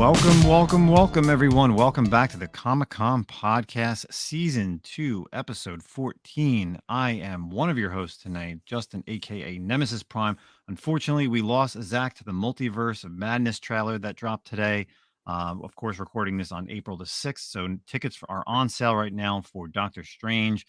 Welcome, everyone. Welcome back to the Comic-Con Podcast, Season 2, Episode 14. I am one of your hosts tonight, Justin, a.k.a. Nemesis Prime. Unfortunately, we lost Zack to the Multiverse of Madness trailer that dropped today. Of course, recording this on April the 6th, so tickets are on sale right now for Doctor Strange.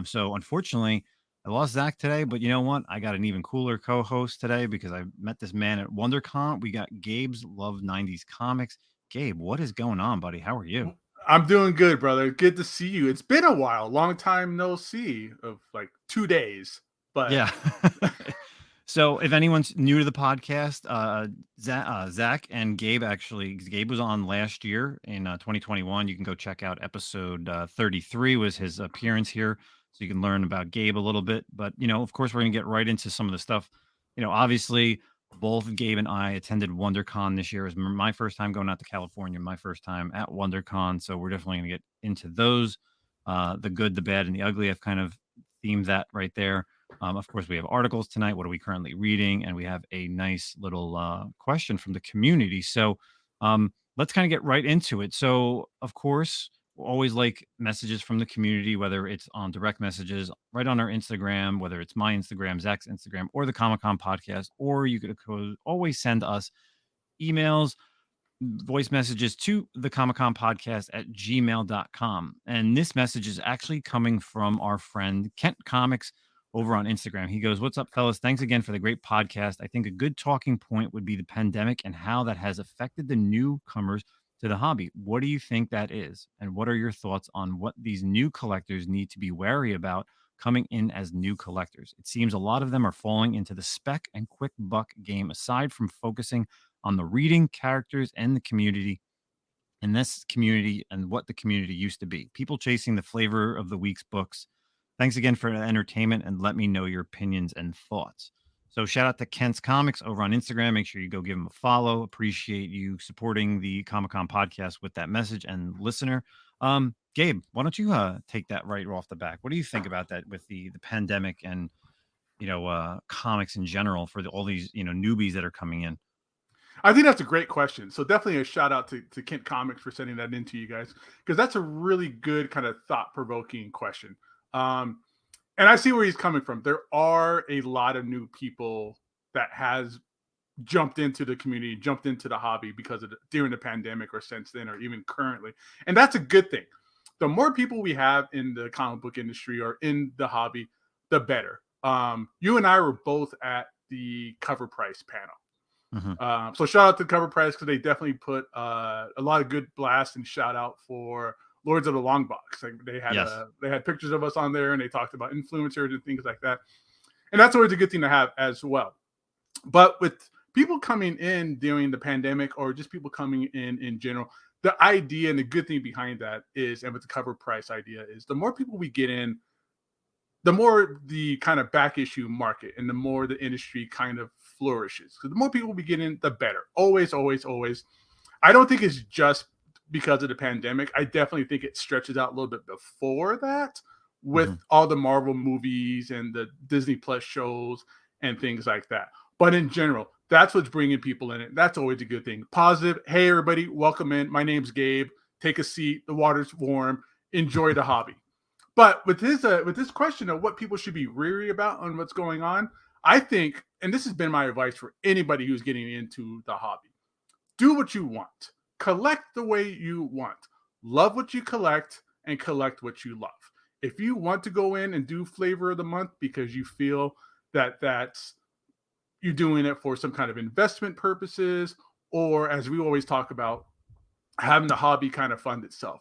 So, unfortunately, I lost Zack today, but you know what? I got an even cooler co-host today because I met this man at WonderCon. We got Gabe's Love 90s Comics. Gabe, what is going on, buddy? How are you? I'm doing good, brother. Good to see you. It's been a while. Long time no see of like 2 days. But Yeah. So if anyone's new to the podcast, Zack and Gabe Gabe was on last year in 2021. You can go check out episode 33 was his appearance here. So you can learn about Gabe a little bit. But, of course, we're going to get right into some of the stuff. Obviously, both Gabe and I attended WonderCon this year. It was my first time going out to California, my first time at WonderCon. So we're definitely going to get into those, the good, the bad, and the ugly. I've kind of themed that right there. Of course, we have articles tonight. What are we currently reading? And we have a nice little question from the community. So let's kind of get right into it. So, of course, we'll always like messages from the community, whether it's on direct messages right on our Instagram, whether it's my Instagram, Zach's Instagram, or the Comic-Con podcast, or you could always send us emails, voice messages to the Comic-Con podcast at gmail.com. And this message is actually coming from our friend Kent Comics over on Instagram. He goes, "What's up, fellas? Thanks again for the great podcast. I think a good talking point would be the pandemic and how that has affected the newcomers to the hobby. What do you think that is? And what are your thoughts on what these new collectors need to be wary about coming in as new collectors? It seems a lot of them are falling into the spec and quick buck game aside from focusing on the reading, characters, and the community in this community and what the community used to be. People chasing the flavor of the week's books. Thanks again for the entertainment and let me know your opinions and thoughts." So shout out to Kent's Comics over on Instagram. Make sure you go give him a follow. Appreciate you supporting the Comic-Con podcast with that message and listener. Gabe, why don't you take that right off the back? What do you think about that with the pandemic and comics in general for all these newbies that are coming in? I think that's a great question. So definitely a shout out to Kent Comics for sending that in to you guys, because that's a really good kind of thought-provoking question. And I see where he's coming from. There are a lot of new people that has jumped into the community, jumped into the hobby because of during the pandemic or since then, or even currently. And that's a good thing. The more people we have in the comic book industry or in the hobby, the better. You and I were both at the Cover Price panel. So shout out to Cover Price because they definitely put a lot of good blast and shout out for Lords of the Long Box. Like they had pictures of us on there and they talked about influencers and things like that. And that's always a good thing to have as well. But with people coming in during the pandemic or just people coming in general, the idea and the good thing behind that is, and with the Cover Price idea is, the more people we get in, the more the kind of back issue market and the more the industry kind of flourishes. Because the more people we get in, the better. Always, always, always. I don't think it's just because of the pandemic. I definitely think it stretches out a little bit before that with all the Marvel movies and the Disney Plus shows and things like that. But in general, that's what's bringing people in. That's always a good thing. Positive. Hey, everybody, welcome in. My name's Gabe. Take a seat. The water's warm. Enjoy the hobby. But with this question of what people should be wary about on what's going on, I think, and this has been my advice for anybody who's getting into the hobby, do what you want. Collect the way you want. Love what you collect and collect what you love. If you want to go in and do flavor of the month because you feel that that's you're doing it for some kind of investment purposes, or as we always talk about, having the hobby kind of fund itself,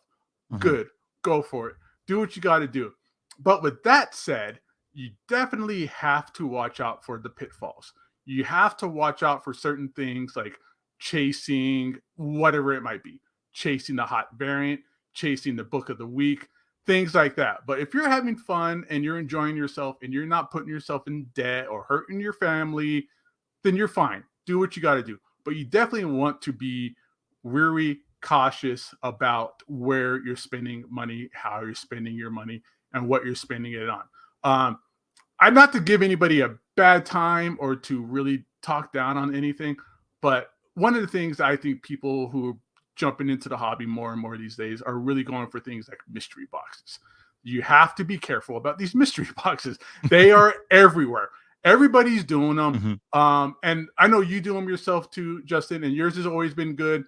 good, go for it. Do what you got to do. But with that said, you definitely have to watch out for the pitfalls. You have to watch out for certain things like chasing whatever it might be, chasing the hot variant, chasing the book of the week, things like that. But if you're having fun and you're enjoying yourself and you're not putting yourself in debt or hurting your family, then you're fine. Do what you got to do. But you definitely want to be weary, cautious about where you're spending money, how you're spending your money, and what you're spending it on. I'm not to give anybody a bad time or to really talk down on anything, but one of the things I think people who jumping into the hobby more and more these days are really going for things like mystery boxes. You have to be careful about these mystery boxes. They are everywhere. Everybody's doing them. Mhm. And I know you do them yourself too, Justin, and yours has always been good.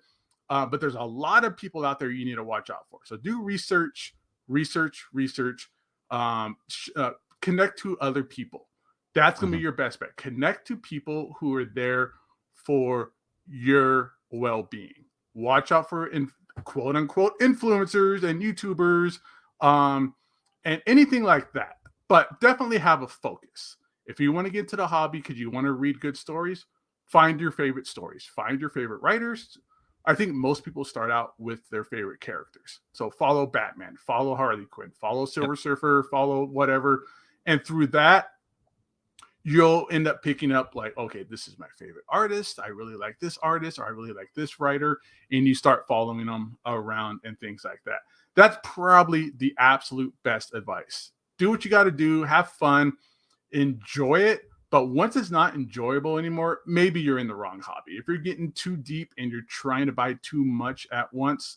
But there's a lot of people out there you need to watch out for. So do research, research. Um, Connect to other people. That's going to be Mhm. your best bet. Connect to people who are there for your well-being. Watch out for quote unquote influencers and YouTubers, um, and anything like that. But definitely have a focus. If you want to get into the hobby because you want to read good stories, find your favorite stories, find your favorite writers. I think most people start out with their favorite characters. So follow Batman, follow Harley Quinn, follow Yep. Silver Surfer, follow whatever. And through that, you'll end up picking up like, okay, this is my favorite artist. I really like this artist, or I really like this writer. And you start following them around and things like that. That's probably the absolute best advice. Do what you got to do, have fun, enjoy it. But once it's not enjoyable anymore, maybe you're in the wrong hobby. If you're getting too deep and you're trying to buy too much at once,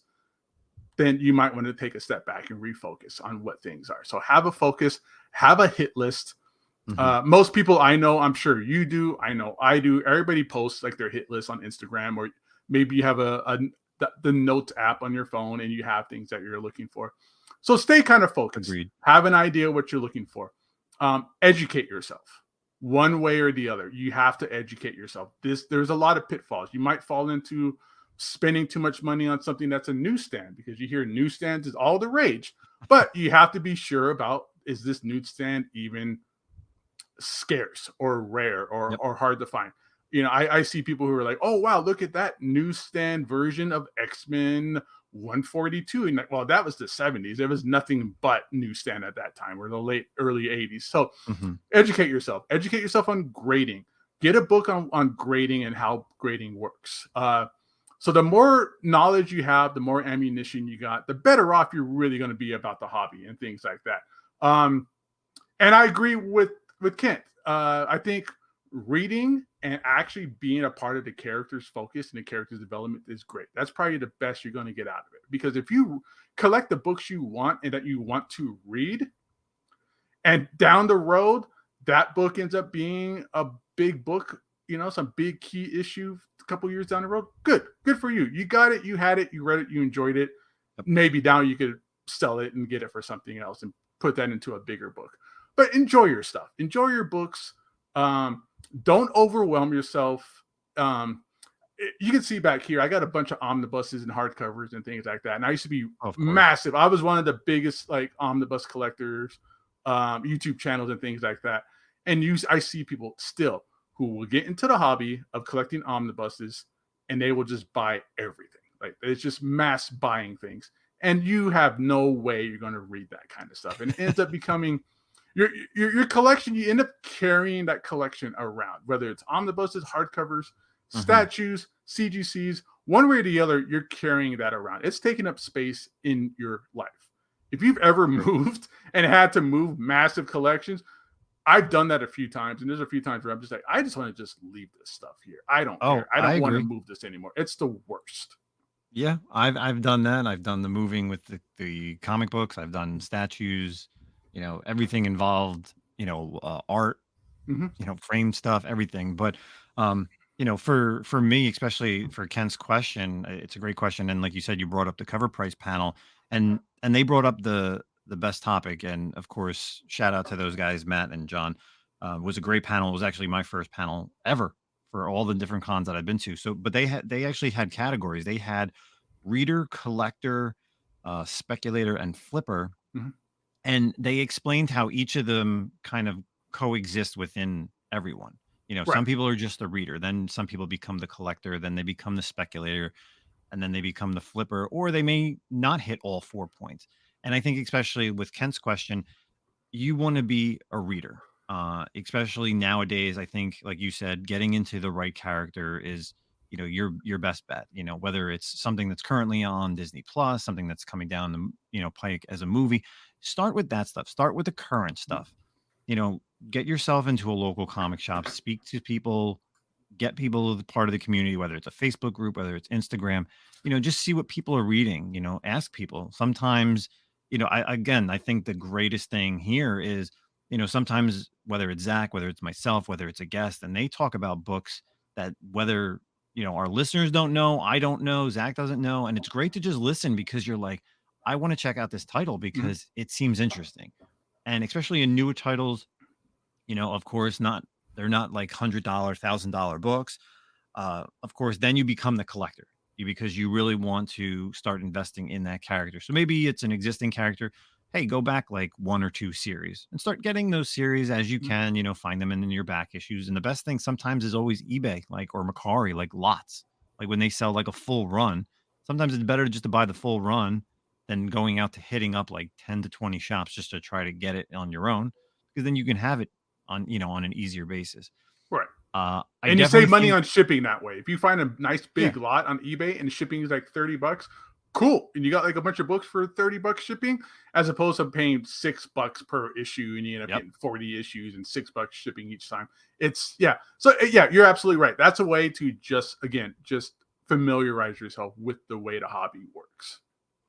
then you might want to take a step back and refocus on what things are. So have a focus, have a hit list. Mhm. Most people I know, I'm sure you do, I know I do. Everybody posts like their hit list on Instagram, or maybe you have the notes app on your phone and you have things that you're looking for. So stay kind of focused. Agreed. Have an idea what you're looking for. Educate yourself one way or the other. You have to educate yourself. There's a lot of pitfalls. You might fall into spending too much money on something that's a newsstand, because you hear newsstands is all the rage, but you have to be sure about, is this newsstand even scarce or rare Yep. or hard to find? I see people who are like, oh wow, look at that newsstand version of X-Men 142. And well, that was the 70s. There was nothing but newsstand at that time, or the early 80s. So Mhm. educate yourself. Educate yourself on grading. Get a book on grading and how grading works. So the more knowledge you have, the more ammunition you got, the better off you're really going to be about the hobby and things like that. And I agree with Kent. I think reading and actually being a part of the character's focus and the character's development is great. That's probably the best you're going to get out of it. Because if you collect the books you want and that you want to read, and down the road, that book ends up being a big book, some big key issue a couple years down the road, good for you. You got it, you had it, you read it, you enjoyed it. Yep. Maybe now you could sell it and get it for something else and put that into a bigger book. But enjoy your stuff, enjoy your books. Don't overwhelm yourself. You can see back here, I got a bunch of omnibuses and hardcovers and things like that. And I used to be Of course. massive. I was one of the biggest like omnibus collectors, YouTube channels and things like that. And I see people still who will get into the hobby of collecting omnibuses, and they will just buy everything. Like it's just mass buying things, and you have no way you're going to read that kind of stuff, and it ends up becoming your collection. You end up carrying that collection around, whether it's omnibuses, hardcovers, statues, CGCs, one way or the other. You're carrying that around. It's taking up space in your life. If you've ever moved and had to move massive collections, I've done that a few times, and there's a few times where I'm just like, I just want to just leave this stuff here. I don't Oh, care. I I don't want to agree. move this anymore. It's the worst. Yeah, I've done that. I've done the moving with the comic books. I've done statues, everything involved, art, Mm-hmm. frame stuff, everything. But for me, especially for Ken's question, it's a great question. And like you said, you brought up the cover price panel, and they brought up the best topic. And of course, shout out to those guys, Matt and John. It was a great panel. It was actually my first panel ever for all the different cons that I've been to. So, but they actually had categories. They had reader, collector, speculator, and flipper, Mm-hmm. and they explained how each of them kind of coexist within everyone. Right. Some people are just the reader, then some people become the collector, then they become the speculator, and then they become the flipper, or they may not hit all 4 points. And I think, especially with Kent's question, you want to be a reader. Especially nowadays, I think, like you said, getting into the right character is, your best bet. Whether it's something that's currently on Disney Plus, something that's coming down the pike as a movie, start with that stuff. Start with the current stuff. Get yourself into a local comic shop. Speak to people get people part of the community, whether it's a Facebook group, whether it's Instagram, just see what people are reading, ask people. Sometimes, I think the greatest thing here is, sometimes whether it's Zach, whether it's myself, whether it's a guest, and they talk about books that whether, our listeners don't know, I don't know, Zach doesn't know. And it's great to just listen because you're like, I want to check out this title because it seems interesting. And especially in newer titles, of course, they're not like $100, $1,000 books. Of course, then you become the collector because you really want to start investing in that character. So maybe it's an existing character. Hey, go back like one or two series and start getting those series as you can, find them in your back issues. And the best thing sometimes is always eBay, or Macari, like lots, like when they sell like a full run. Sometimes it's better just to buy the full run than going out to hitting up like 10 to 20 shops just to try to get it on your own, because then you can have it on an easier basis. Right. I and you save money think, on shipping that way. If you find a nice big lot on eBay and shipping is like $30, cool. And you got like a bunch of books for $30 shipping, as opposed to paying $6 per issue and you end up getting 40 issues and $6 shipping each time. It's So you're absolutely right. That's a way to just familiarize yourself with the way the hobby works.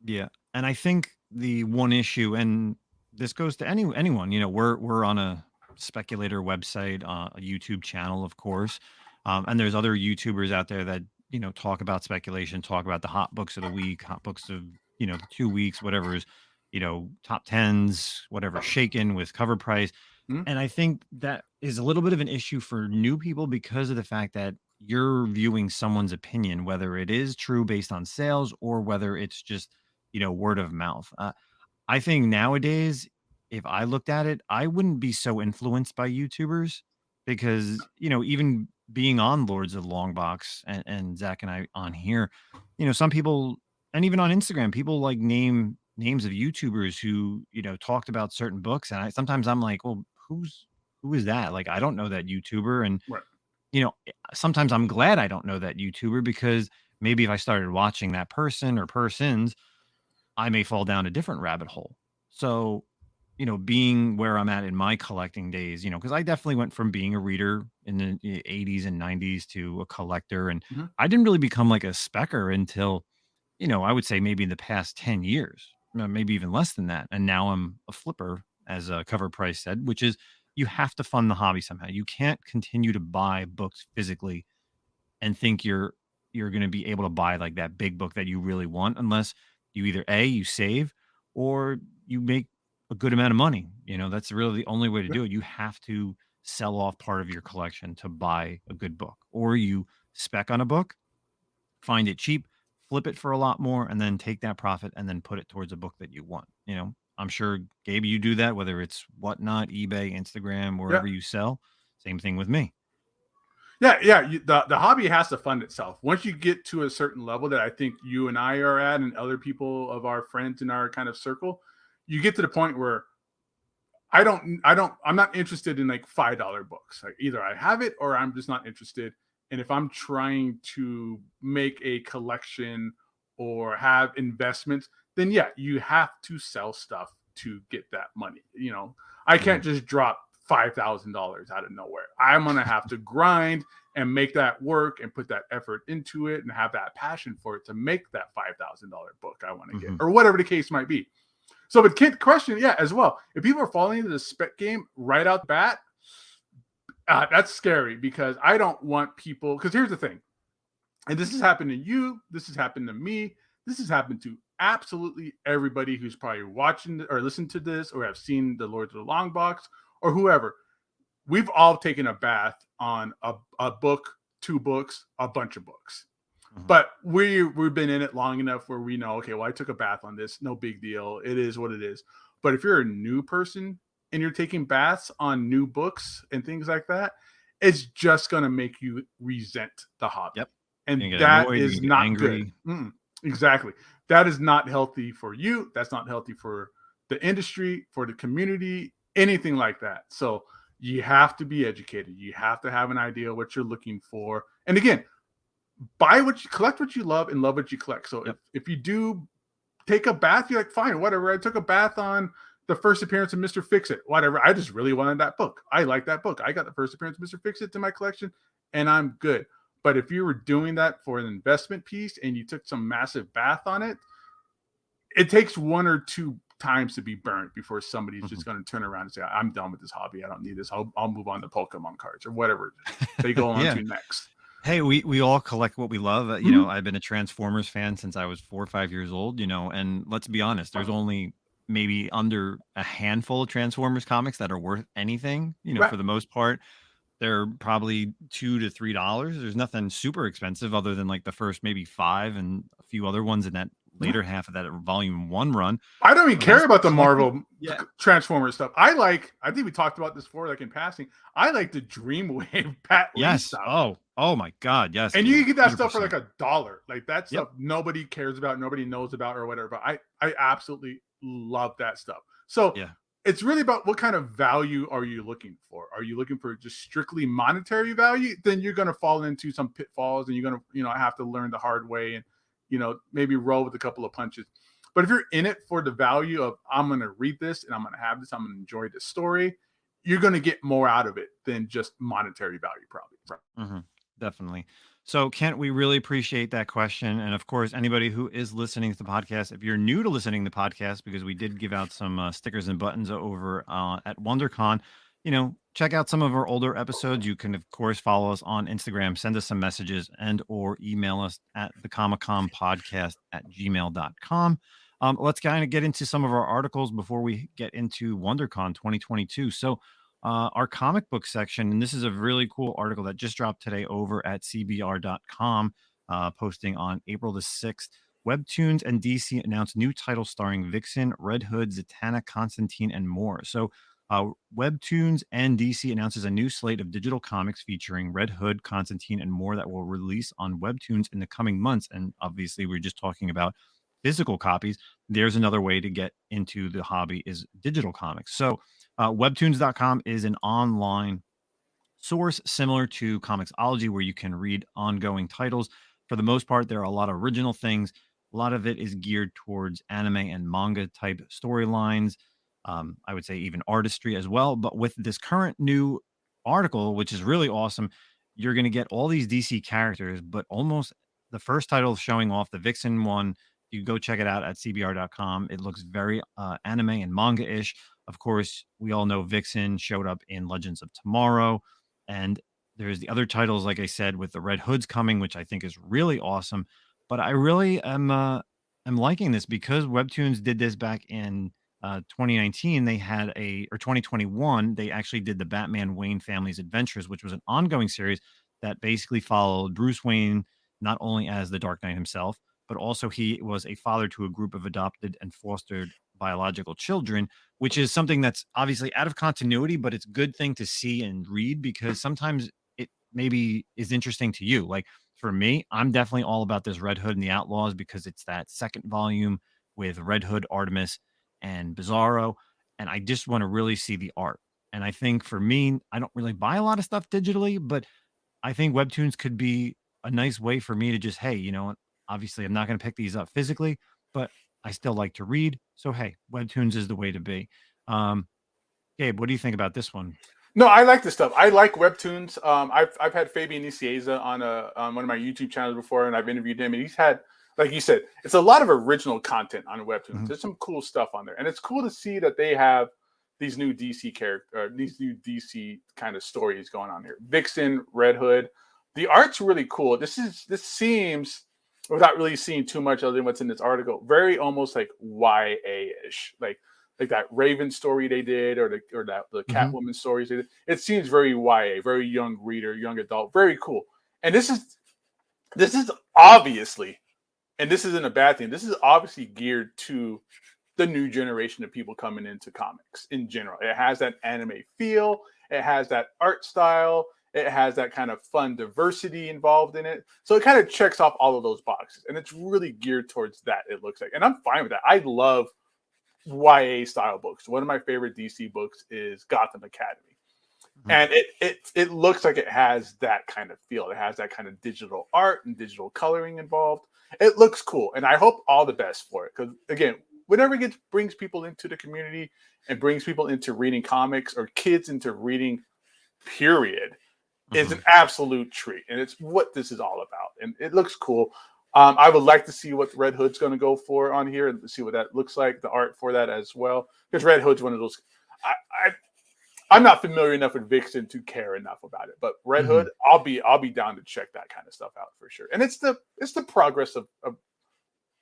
Yeah. And I think the one issue, and this goes to anyone, we're on a speculator website, a YouTube channel, of course. And there's other YouTubers out there that, talk about speculation, talk about the hot books of the week, hot books of, the 2 weeks, whatever is, top tens, whatever, shaken with cover price. And I think that is a little bit of an issue for new people because of the fact that you're viewing someone's opinion, whether it is true based on sales or whether it's just, word of mouth. I think nowadays, if I looked at it, I wouldn't be so influenced by YouTubers because, even being on Lords of Longbox and Zach and I on here, some people, and even on Instagram, people like names of YouTubers who, talked about certain books. And sometimes I'm like, well, who is that? Like, I don't know that YouTuber. And, sometimes I'm glad I don't know that YouTuber because maybe if I started watching that person or persons, I may fall down a different rabbit hole. So, being where I'm at in my collecting days, because I definitely went from being a reader in the 80s and 90s to a collector. And I didn't really become like a specker until, I would say maybe in the past 10 years, maybe even less than that. And now I'm a flipper, as Cover Price said, which is you have to fund the hobby somehow. You can't continue to buy books physically and think you're going to be able to buy like that big book that you really want unless you either you save or you make a good amount of money. That's really the only way to do it. You have to sell off part of your collection to buy a good book, or you spec on a book, find it cheap, flip it for a lot more, and then take that profit and then put it towards a book that you want. I'm sure, Gabe, you do that, whether it's Whatnot, eBay, Instagram, wherever you sell. Same thing with me. The hobby has to fund itself. Once you get to a certain level that I think you and I are at, and other people of our friends in our kind of circle, you get to the point where I'm not interested in like $5 books. Like either I have it or I'm just not interested. And if I'm trying to make a collection or have investments, then you have to sell stuff to get that money. I can't just drop $5,000 out of nowhere. I'm going to have to grind and make that work and put that effort into it and have that passion for it to make that $5,000 book I want to get, or whatever the case might be. So, but Kent, question, as well. If people are falling into the spec game right out the bat, that's scary because I don't want people, because here's the thing, and this has happened to you, this has happened to me, this has happened to absolutely everybody who's probably watching or listened to this or have seen the Lords of the Long Box or whoever. We've all taken a bath on a book, 2 books, a bunch of books. But we've been in it long enough where we know, okay, well, I took a bath on this. No big deal. It is what it is. But if you're a new person and you're taking baths on new books and things like that, it's just going to make you resent the hobby. Yep. And that is not good. Exactly. That is not healthy for you. That's not healthy for the industry, for the community, anything like that. So you have to be educated. You have to have an idea what you're looking for. And again, collect what you love and love what you collect. So if you do take a bath, you're like, fine, whatever. I took a bath on the first appearance of Mr. Fix-It, whatever. I just really wanted that book. I like that book. I got the first appearance of Mr. Fix-It to my collection, and I'm good. But if you were doing that for an investment piece and you took some massive bath on it, it takes 1 or 2 times to be burnt before somebody's just going to turn around and say, I'm done with this hobby. I don't need this. I'll move on to Pokemon cards or whatever they go on Yeah. to next. Hey, we all collect what we love. You know, I've been a Transformers fan since I was 4 or 5 years old, you know, and let's be honest, there's only maybe under a handful of Transformers comics that are worth anything, you know, Right. for the most part. They're probably $2 to $3. There's nothing super expensive other than like the first maybe 5 and a few other ones in that later half of that volume 1 run. I don't even But care I about the collected- Marvel Yeah. Transformers stuff. I think we talked about this before, like in passing. I like the Dreamwave Pat Lee Yes. stuff. Oh my God. Yes. And Gabe, you can get that stuff for 100%. like $1. Like that Yep. stuff nobody cares about, nobody knows about or whatever. But I absolutely love that stuff. So Yeah. it's really about what kind of value are you looking for? Are you looking for just strictly monetary value? Then you're going to fall into some pitfalls and you're going to, have to learn the hard way and, maybe roll with a couple of punches. But if you're in it for the value of, I'm going to read this and I'm going to have this, I'm going to enjoy this story, you're going to get more out of it than just monetary value, probably. Mm-hmm. Definitely. So, Kent, we really appreciate that question. And of course, anybody who is listening to the podcast, if you're new to listening to the podcast, because we did give out some stickers and buttons over at WonderCon, check out some of our older episodes. You can, of course, follow us on Instagram, send us some messages, and or email us at thecomiccon@gmail.com. Let's kind of get into some of our articles before we get into WonderCon 2022. So, our comic book section, and this is a really cool article that just dropped today over at cbr.com, posting on April the 6th. WebToons and DC announced new titles starring Vixen, Red Hood, Zatanna, Constantine, and more. So, WebToons and DC announces a new slate of digital comics featuring Red Hood, Constantine, and more that will release on WebToons in the coming months. And obviously, we're just talking about physical copies. There's another way to get into the hobby is digital comics. So, webtoons.com is an online source similar to Comixology where you can read ongoing titles. For the most part, there are a lot of original things. A lot of it is geared towards anime and manga type storylines. I would say even artistry as well. But with this current new article, which is really awesome, you're going to get all these DC characters, but almost the first title showing off the Vixen one. You go check it out at cbr.com. It looks very anime and manga ish. Of course, we all know Vixen showed up in Legends of Tomorrow. And there's the other titles, like I said, with the Red Hoods coming, which I think is really awesome. But I really am liking this because Webtoons did this back in 2019. They had or 2021, they actually did the Batman Wayne Family's Adventures, which was an ongoing series that basically followed Bruce Wayne, not only as the Dark Knight himself, but also he was a father to a group of adopted and fostered biological children, which is something that's obviously out of continuity, but it's a good thing to see and read because sometimes it maybe is interesting to you. Like for me, I'm definitely all about this Red Hood and the Outlaws because it's that second volume with Red Hood, Artemis, and Bizarro. And I just want to really see the art. And I think for me, I don't really buy a lot of stuff digitally, but I think Webtoons could be a nice way for me to just, hey, obviously I'm not going to pick these up physically, but I still like to read. So, hey, Webtoons is the way to be. Gabe, what do you think about this one? No, I like this stuff. I like Webtoons. I've had Fabian Nicieza on one of my YouTube channels before, and I've interviewed him, and he's had, like you said, it's a lot of original content on Webtoons. Mm-hmm. There's some cool stuff on there, and it's cool to see that they have these new DC these new DC kind of stories going on here. Vixen, Red Hood, the art's really cool. This seems, without really seeing too much other than what's in this article, very almost like YA-ish, like that Raven story they did, or the Catwoman stories they did. It seems very YA, very young reader, young adult, very cool. And this is obviously, and this isn't a bad thing, this is obviously geared to the new generation of people coming into comics in general. It has that anime feel, it has that art style, it has that kind of fun diversity involved in it. So it kind of checks off all of those boxes. And it's really geared towards that, it looks like. And I'm fine with that. I love YA style books. One of my favorite DC books is Gotham Academy. And it looks like it has that kind of feel. It has that kind of digital art and digital coloring involved. It looks cool. And I hope all the best for it. Because again, whenever it brings people into the community and brings people into reading comics or kids into reading, period, is an absolute treat, and it's what this is all about, and it looks cool. I would like to see what Red Hood's going to go for on here and see what that looks like, the art for that as well, because Red Hood's one of those. I'm not familiar enough with Vixen to care enough about it, but Red Hood, I'll be down to check that kind of stuff out for sure. And it's the progress of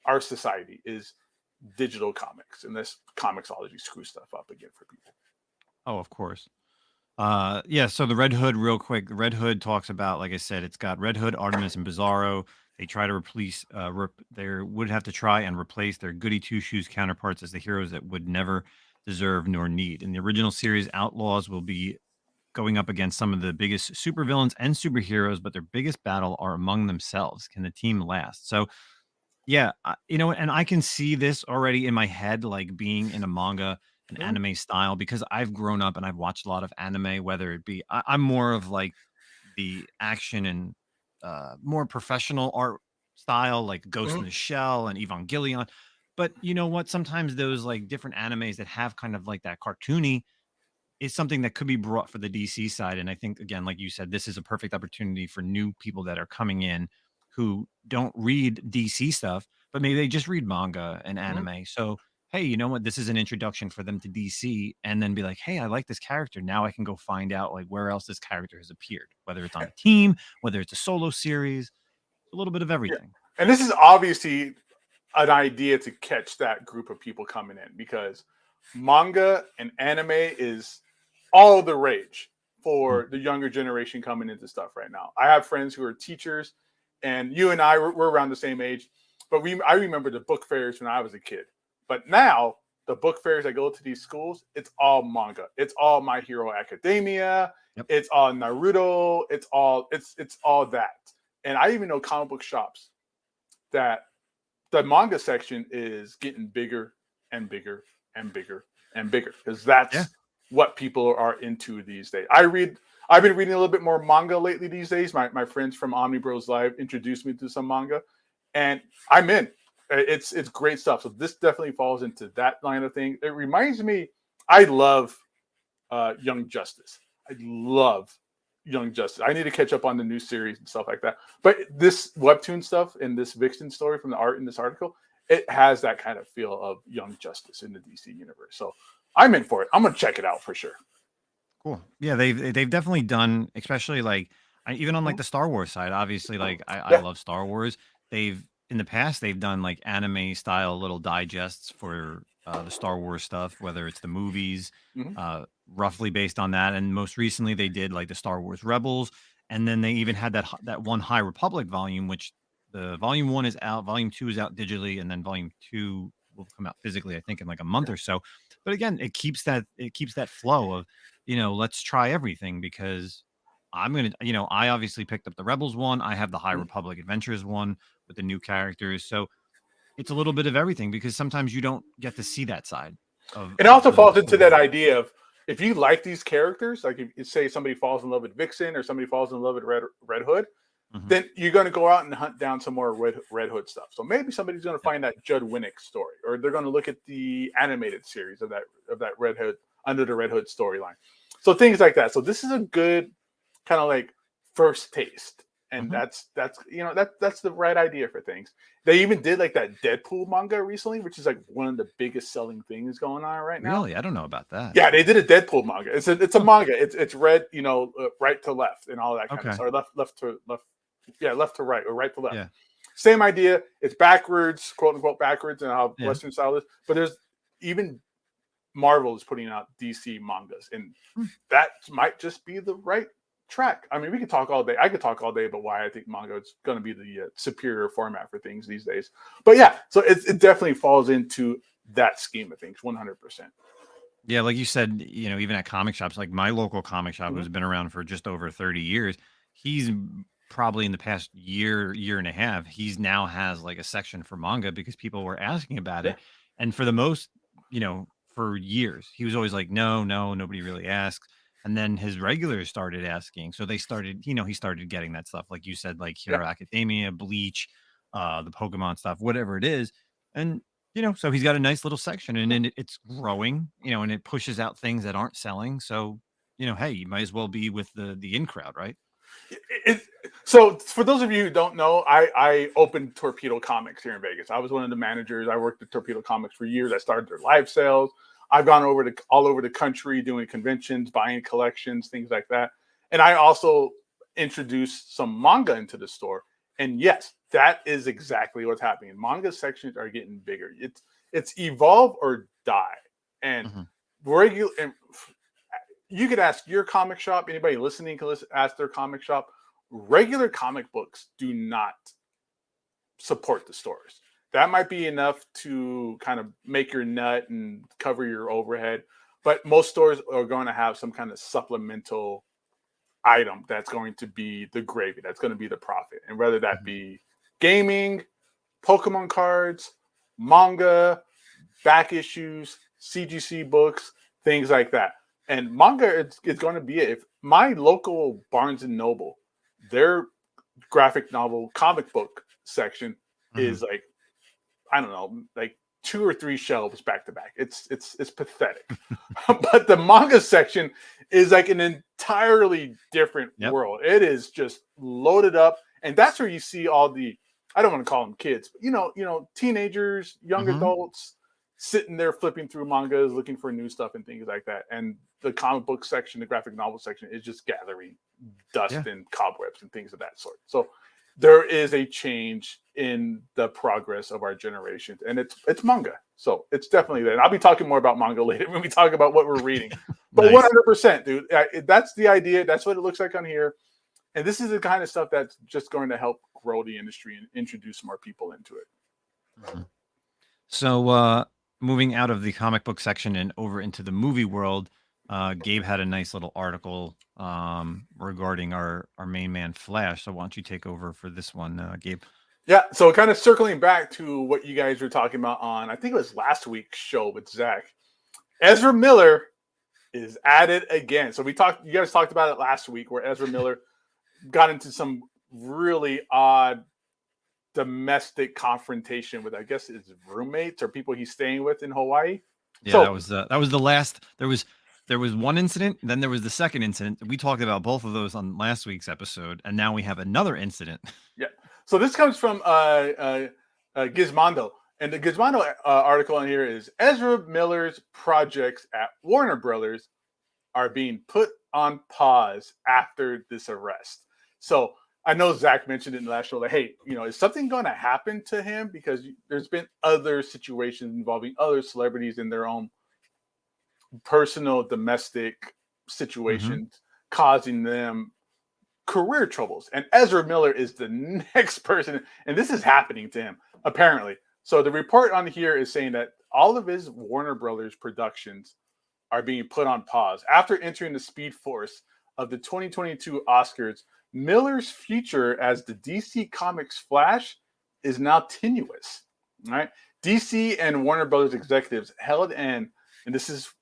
our society is digital comics, and this comicsology screws stuff up again for people. Oh, of course. Yeah, so the Red Hood, real quick. The Red Hood talks about, like I said, it's got Red Hood, Artemis, and Bizarro. They try to replace, they would have to try and replace their goody two shoes counterparts as the heroes that would never deserve nor need. In the original series, Outlaws will be going up against some of the biggest supervillains and superheroes, but their biggest battle are among themselves. Can the team last? So, yeah, and I can see this already in my head, like being in a manga, an anime style, because I've grown up and I've watched a lot of anime, whether it be, I'm more of like the action and more professional art style, like Ghost in the Shell and Evangelion. But you know what? Sometimes those like different animes that have kind of like that cartoony is something that could be brought for the DC side. And I think, again, like you said, this is a perfect opportunity for new people that are coming in who don't read DC stuff, but maybe they just read manga and anime. So, hey, you know what? This is an introduction for them to DC, and then be like, hey, I like this character. Now I can go find out like where else this character has appeared, whether it's on a team, whether it's a solo series, a little bit of everything. Yeah. And this is obviously an idea to catch that group of people coming in, because manga and anime is all the rage for the younger generation coming into stuff right now. I have friends who are teachers, and you and I we're around the same age, but I remember the book fairs when I was a kid. But now the book fairs that go to these schools, it's all manga. It's all My Hero Academia. Yep. It's all Naruto. It's all that. And I even know comic book shops that the manga section is getting bigger and bigger and bigger and bigger, because that's what people are into these days. I've been reading a little bit more manga lately these days. My friends from Omni Bros Live introduced me to some manga, and I'm in. It's great stuff. So this definitely falls into that line of thing. It reminds me, I love Young Justice. I love Young Justice. I need to catch up on the new series and stuff like that. But this webtoon stuff and this Vixen story from the art in this article, it has that kind of feel of Young Justice in the DC universe. So I'm in for it. I'm gonna check it out for sure. Cool. Yeah, they've definitely done, especially like even on like the Star Wars side. Obviously, like I love Star Wars. In the past they've done like anime style little digests for the Star Wars stuff, whether it's the movies, roughly based on that. And most recently they did like the Star Wars Rebels, and then they even had that one High Republic volume, which the volume 1 is out, volume 2 is out digitally, and then volume 2 will come out physically, I think, in like a month or so. But again, it keeps that flow of, let's try everything, because I'm going to, I obviously picked up the Rebels one. I have the High Republic Adventures one with the new characters. So it's a little bit of everything, because sometimes you don't get to see that side of it. Also falls into that idea of, if you like these characters, like if you say somebody falls in love with Vixen or somebody falls in love with Red Hood, then you're going to go out and hunt down some more Red Hood stuff. So maybe somebody's going to find that Judd Winnick story, or they're going to look at the animated series of that Red Hood, Under the Red Hood storyline. So things like that. So this is a good kind of like first taste, and that's the right idea for things. They even did like that Deadpool manga recently, which is like one of the biggest selling things going on right now. Really, I don't know about that. Yeah, they did a Deadpool manga. It's a manga. It's read right to left and all that kind of stuff, or left to left. Yeah, left to right or right to left. Yeah. Same idea. It's backwards, quote unquote backwards, and how Western style is. But there's even Marvel is putting out DC mangas, and that might just be the right track. I mean, we could talk all day. I could talk all day about why I think manga is going to be the superior format for things these days. But yeah, so it definitely falls into that scheme of things, 100%. Yeah, like you said, even at comic shops, like my local comic shop has been around for just over 30 years. He's probably in the past year and a half, he's now has like a section for manga, because people were asking about it. And for the most, for years, he was always like, no, nobody really asks. And then his regulars started asking. So they started, he started getting that stuff. Like you said, like Hero Academia, Bleach, the Pokemon stuff, whatever it is. And, so he's got a nice little section, and then it's growing, and it pushes out things that aren't selling. So, hey, you might as well be with the in crowd, right? So for those of you who don't know, I opened Torpedo Comics here in Vegas. I was one of the managers. I worked at Torpedo Comics for years. I started their live sales. I've gone all over the country doing conventions, buying collections, things like that. And I also introduced some manga into the store. And yes, that is exactly what's happening. Manga sections are getting bigger. It's evolve or die. And regular, and you could ask your comic shop, anybody listening can ask their comic shop. Regular comic books do not support the stores. That might be enough to kind of make your nut and cover your overhead. But most stores are going to have some kind of supplemental item that's going to be the gravy, that's going to be the profit. And whether that be gaming, Pokemon cards, manga, back issues, CGC books, things like that. And manga it's going to be it. If my local Barnes and Noble, their graphic novel comic book section is like, I don't know, like 2 or 3 shelves back to back. It's pathetic. But the manga section is like an entirely different world. It is just loaded up, and that's where you see all the, I don't want to call them kids, but you know, teenagers, young adults sitting there flipping through mangas, looking for new stuff and things like that. And the comic book section, the graphic novel section is just gathering dust and cobwebs and things of that sort. So there is a change in the progress of our generation, and it's manga. So it's definitely that. And I'll be talking more about manga later when we talk about what we're reading. But 100%, dude, that's the idea. That's what it looks like on here. And this is the kind of stuff that's just going to help grow the industry and introduce more people into it. So moving out of the comic book section and over into the movie world, Gabe had a nice little article regarding our main man Flash. So why don't you take over for this one, Gabe? Yeah, so kind of circling back to what you guys were talking about on, I think it was last week's show with Zack. Ezra Miller is at it again. So you guys talked about it last week where Ezra Miller got into some really odd domestic confrontation with, I guess, his roommates or people he's staying with in Hawaii. Yeah, so, that was the last. There was one incident, then there was the second incident. We talked about both of those on last week's episode, and now we have another incident. Yeah. So this comes from Gizmondo, and the Gizmondo article on here is Ezra Miller's projects at Warner Brothers are being put on pause after this arrest. So I know Zack mentioned it in the last show, like, hey, is something going to happen to him? Because there's been other situations involving other celebrities in their own personal domestic situations causing them career troubles. And Ezra Miller is the next person, and this is happening to him, apparently. So the report on here is saying that all of his Warner Brothers productions are being put on pause. After entering the Speed Force of the 2022 Oscars, Miller's future as the DC Comics Flash is now tenuous. Right? DC and Warner Brothers executives held and this is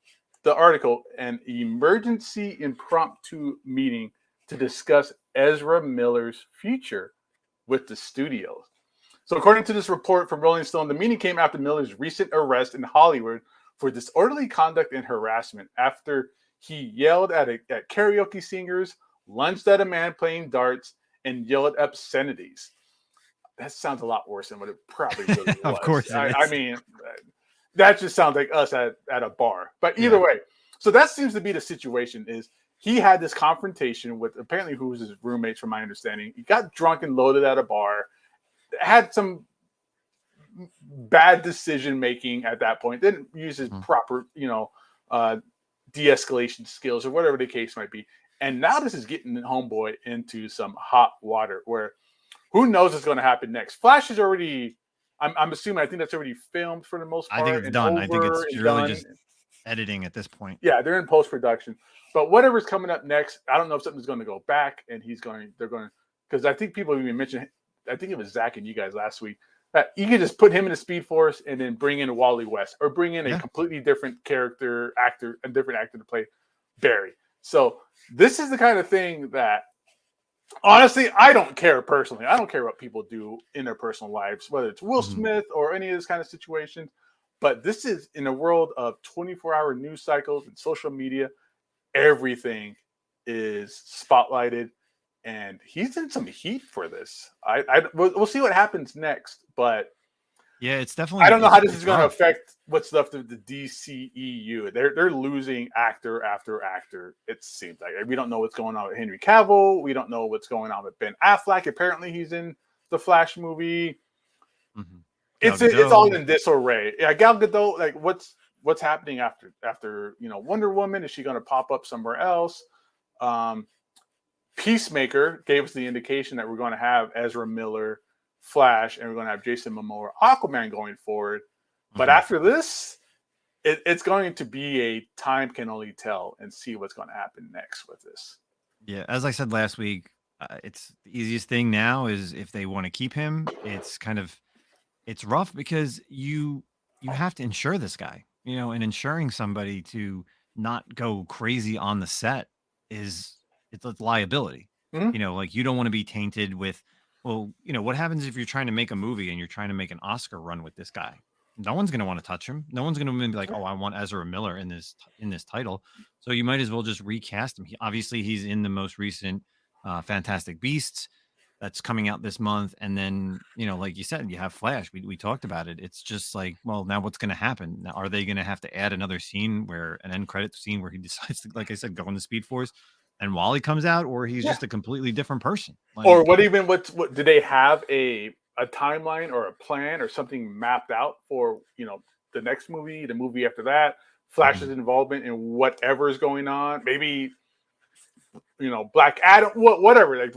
the article, an emergency impromptu meeting to discuss Ezra Miller's future with the studios. So according to this report from Rolling Stone, the meeting came after Miller's recent arrest in Hollywood for disorderly conduct and harassment after he yelled at karaoke singers, lunged at a man playing darts, and yelled obscenities. That sounds a lot worse than what it probably really was. Of course I mean, that just sounds like us at a bar. But either way, so that seems to be the situation is he had this confrontation with apparently who was his roommates, from my understanding. He got drunk and loaded at a bar, had some bad decision-making at that point, didn't use his proper, de-escalation skills or whatever the case might be. And now this is getting homeboy into some hot water where who knows what's going to happen next. Flash is already, I'm assuming, I think that's already filmed for the most part. I think it's done. I think it's really just editing at this point. Yeah, they're in post-production. But whatever's coming up next, I don't know if something's going to go back and they're going to, because I think people even mentioned, I think it was Zack and you guys last week, that you can just put him in the Speed Force and then bring in Wally West or bring in a completely different actor to play Barry. So this is the kind of thing that, honestly, I don't care personally. I don't care what people do in their personal lives, whether it's Will Smith or any of this kind of situations. But this is in a world of 24-hour news cycles and social media. Everything is spotlighted. and he's in some heat for this. We'll see what happens next, but Yeah, it's definitely I don't know how this is it's going to rough. affect what's left of the DCEU. They're losing actor after actor. It seems like we don't know what's going on with Henry Cavill. We don't know what's going on with Ben Affleck. Apparently, he's in the Flash movie. Mhm. Gal It's all Gadot. in disarray. Yeah, Gal Gadot. Like, what's happening after Wonder Woman? Is she going to pop up somewhere else? Um, Peacemaker gave us the indication that we're going to have Ezra Miller, Flash, and we're going to have Jason Momoa, Aquaman going forward. But Mhm. after this, it's going to be a time can only tell and see what's going to happen next with this. Yeah, as I said last week, it's the easiest thing now is if they want to keep him, it's rough because you have to insure this guy, and insuring somebody to not go crazy on the set is it's a liability. Mm-hmm. Like you don't want to be tainted with, well, what happens if you're trying to make a movie and you're trying to make an Oscar run with this guy? No one's going to want to touch him. No one's going to be like, "Oh, I want Ezra Miller in this title." So you might as well just recast him. Obviously, he's in the most recent Fantastic Beasts that's coming out this month. And then, like you said, you have Flash. We talked about it. It's just like, well, now what's going to happen? Now, are they going to have to add another scene an end credit scene where he decides to, like I said, go in the Speed Force and Wally comes out, or he's just a completely different person? Or Like, what do they have a timeline or a plan or something mapped out for, the next movie, the movie after that, Flash's involvement in whatever is going on? Maybe Black Adam, whatever. Like,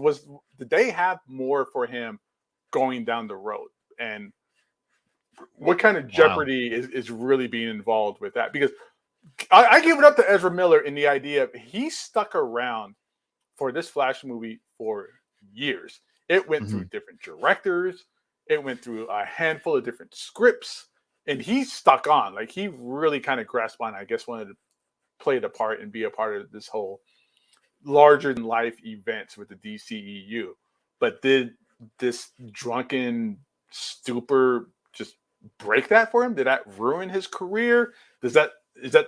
did they have more for him going down the road? And what kind of wow. jeopardy is really being involved with that? Because I give it up to Ezra Miller in the idea of he stuck around for this Flash movie for years. It went through different directors. It went through a handful of different scripts, and he stuck on. Like, he really kind of grasped on. I guess wanted to play the part and be a part of this whole larger than life events with the DCEU. But did this drunken stupor just break that for him? Did that ruin his career? Is that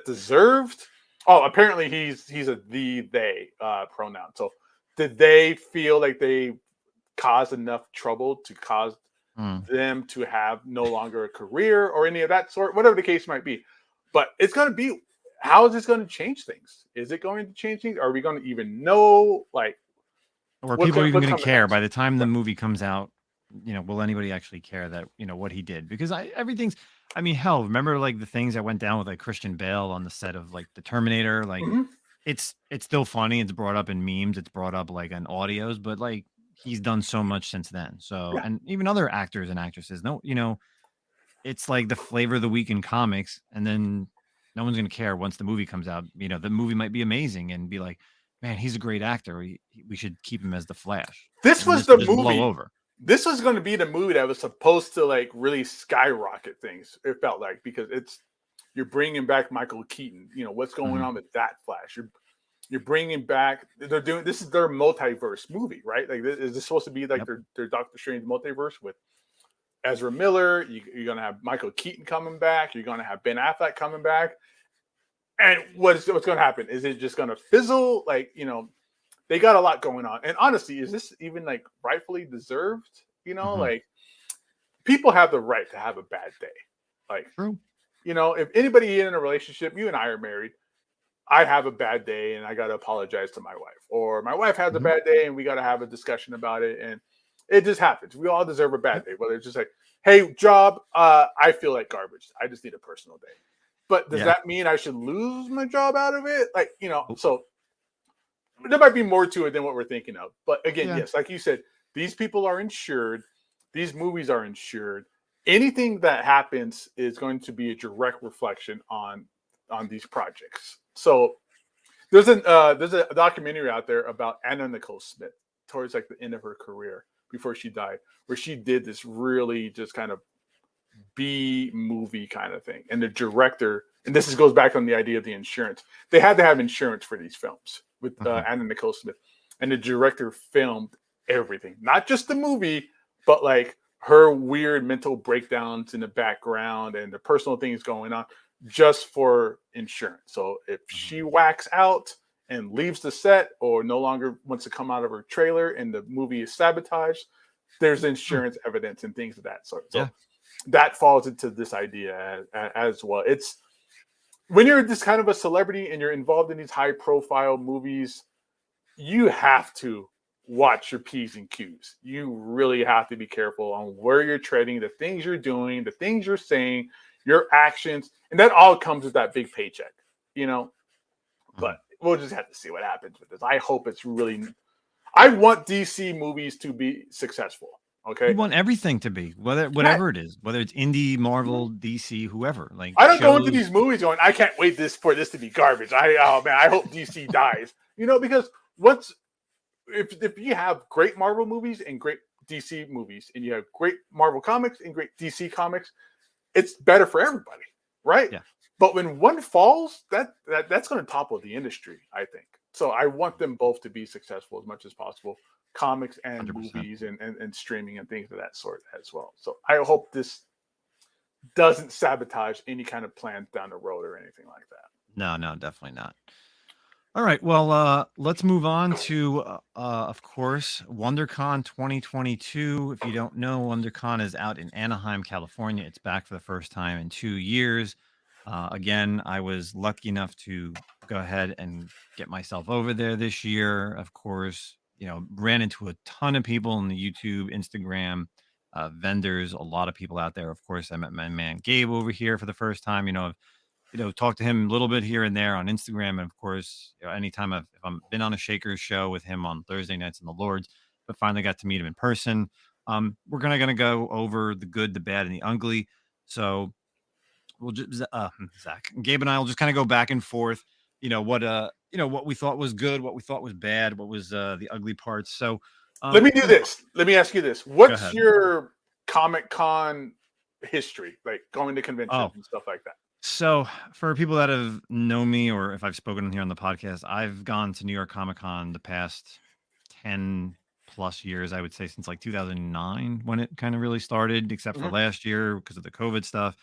deserved? Oh, apparently he's a they pronoun. So did they feel like they caused enough trouble to cause them to have no longer a career or any of that sort? Whatever the case might be. But it's going to be, how is this going to change things? Is it going to change things? Are we going to even know, like, Or people are even what's going to coming care next? by the time the Right. movie comes out? Will anybody actually care that what he did? Because everything's. I mean, hell, remember like the things that went down with like Christian Bale on the set of like the Terminator? Like, Mm-hmm. it's still funny. It's brought up in memes. It's brought up like in audios, but like he's done so much since then. So, Yeah. and even other actors and actresses. No, it's like the flavor of the week in comics, and then no one's gonna care once the movie comes out. The movie might be amazing and be like, man, he's a great actor. We should keep him as the Flash, This and was this will the just blow movie. over. This was going to be the movie that was supposed to like really skyrocket things. It felt like, because you're bringing back Michael Keaton. What's going Mhm. on with that Flash? You're bringing back. They're doing, this is their multiverse movie, right? Like, is this supposed to be like Yep. their Doctor Strange multiverse with Ezra Miller? You're going to have Michael Keaton coming back. You're going to have Ben Affleck coming back. And what's going to happen? Is it just going to fizzle? Like, they got a lot going on. And honestly, is this even like rightfully deserved? Mhm. Like, people have the right to have a bad day. Like, True. if anybody in a relationship, you and I are married, I have a bad day and I got to apologize to my wife, or my wife has a Mhm. bad day and we got to have a discussion about it. And it just happens. We all deserve a bad Yep. day, whether it's just like, hey, job, I feel like garbage. I just need a personal day. But does Yeah. that mean I should lose my job out of it? Like, Oh, so there might be more to it than what we're thinking of. But again, yeah. yes, like you said, these people are insured. These movies are insured. Anything that happens is going to be a direct reflection on these projects. So there's a documentary out there about Anna Nicole Smith towards like the end of her career before she died, where she did this really just kind of B movie kind of thing. And the director, and goes back on the idea of the insurance. They had to have insurance for these films with Mhm. Anna Nicole Smith, and the director filmed everything, not just the movie, but like her weird mental breakdowns in the background and the personal things going on, just for insurance. So if Mhm. she whacks out, and leaves the set or no longer wants to come out of her trailer and the movie is sabotaged, there's insurance evidence and things of that sort. So that falls into this idea as well. It's when you're this kind of a celebrity and you're involved in these high profile movies, you have to watch your P's and Q's. You really have to be careful on where you're treading, the things you're doing, the things you're saying, your actions, and that all comes with that big paycheck, you know. But we'll just have to see what happens with this. I hope it's really. I want DC movies to be successful. Okay, you want everything to be whatever it is, whether it's indie, Marvel, DC, whoever. Like I don't go into these movies going, I can't wait for this to be garbage. Oh man, I hope DC dies. You know, because if you have great Marvel movies and great DC movies, and you have great Marvel comics and great DC comics, it's better for everybody, right? Yeah. But when one falls, that's going to topple the industry, I think. So I want them both to be successful as much as possible, comics and 100%. movies and streaming and things of that sort as well. So I hope this doesn't sabotage any kind of plans down the road or anything like that. No, definitely not. All right, well, let's move on to, of course, WonderCon 2022. If you don't know, WonderCon is out in Anaheim, California. It's back for the first time in 2 years. Again, I was lucky enough to go ahead and get myself over there this year. Of course, ran into a ton of people in the YouTube, Instagram, vendors, a lot of people out there. Of course, I met my man Gabe over here for the first time. Talk to him a little bit here and there on Instagram. And of course, anytime if I'm been on a Shakers show with him on Thursday nights in the Lords, but finally got to meet him in person. We're gonna go over the good, the bad, and the ugly. So we'll just Zach, Gabe and I will just kind of go back and forth. What we thought was good, what we thought was bad, what was the ugly parts. So let me do this. Let me ask you this: what's your Comic-Con history, like going to conventions and stuff like that? So for people that have known me, or if I've spoken here on the podcast, I've gone to New York Comic Con the past 10 plus years, I would say, since like 2009 when it kind of really started, except for last year because of the COVID stuff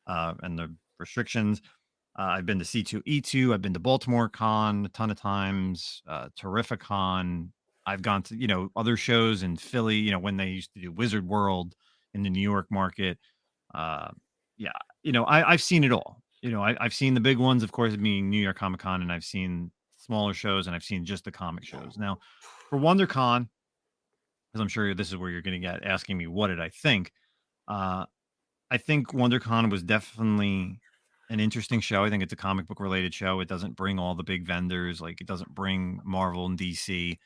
and the restrictions. I've been to C2E2. I've been to Baltimore Con a ton of times, Terrificon. I've gone to, other shows in Philly, when they used to do Wizard World in the New York market. I've seen it all. I've seen the big ones, of course, being New York Comic Con, and I've seen smaller shows, and I've seen just the comic shows. Now, for WonderCon, because I'm sure this is where you're going to get asking me, what did I think? I think WonderCon was definitely an interesting show. I think it's a comic book related show. It doesn't bring all the big vendors, like it doesn't bring Marvel and DC. It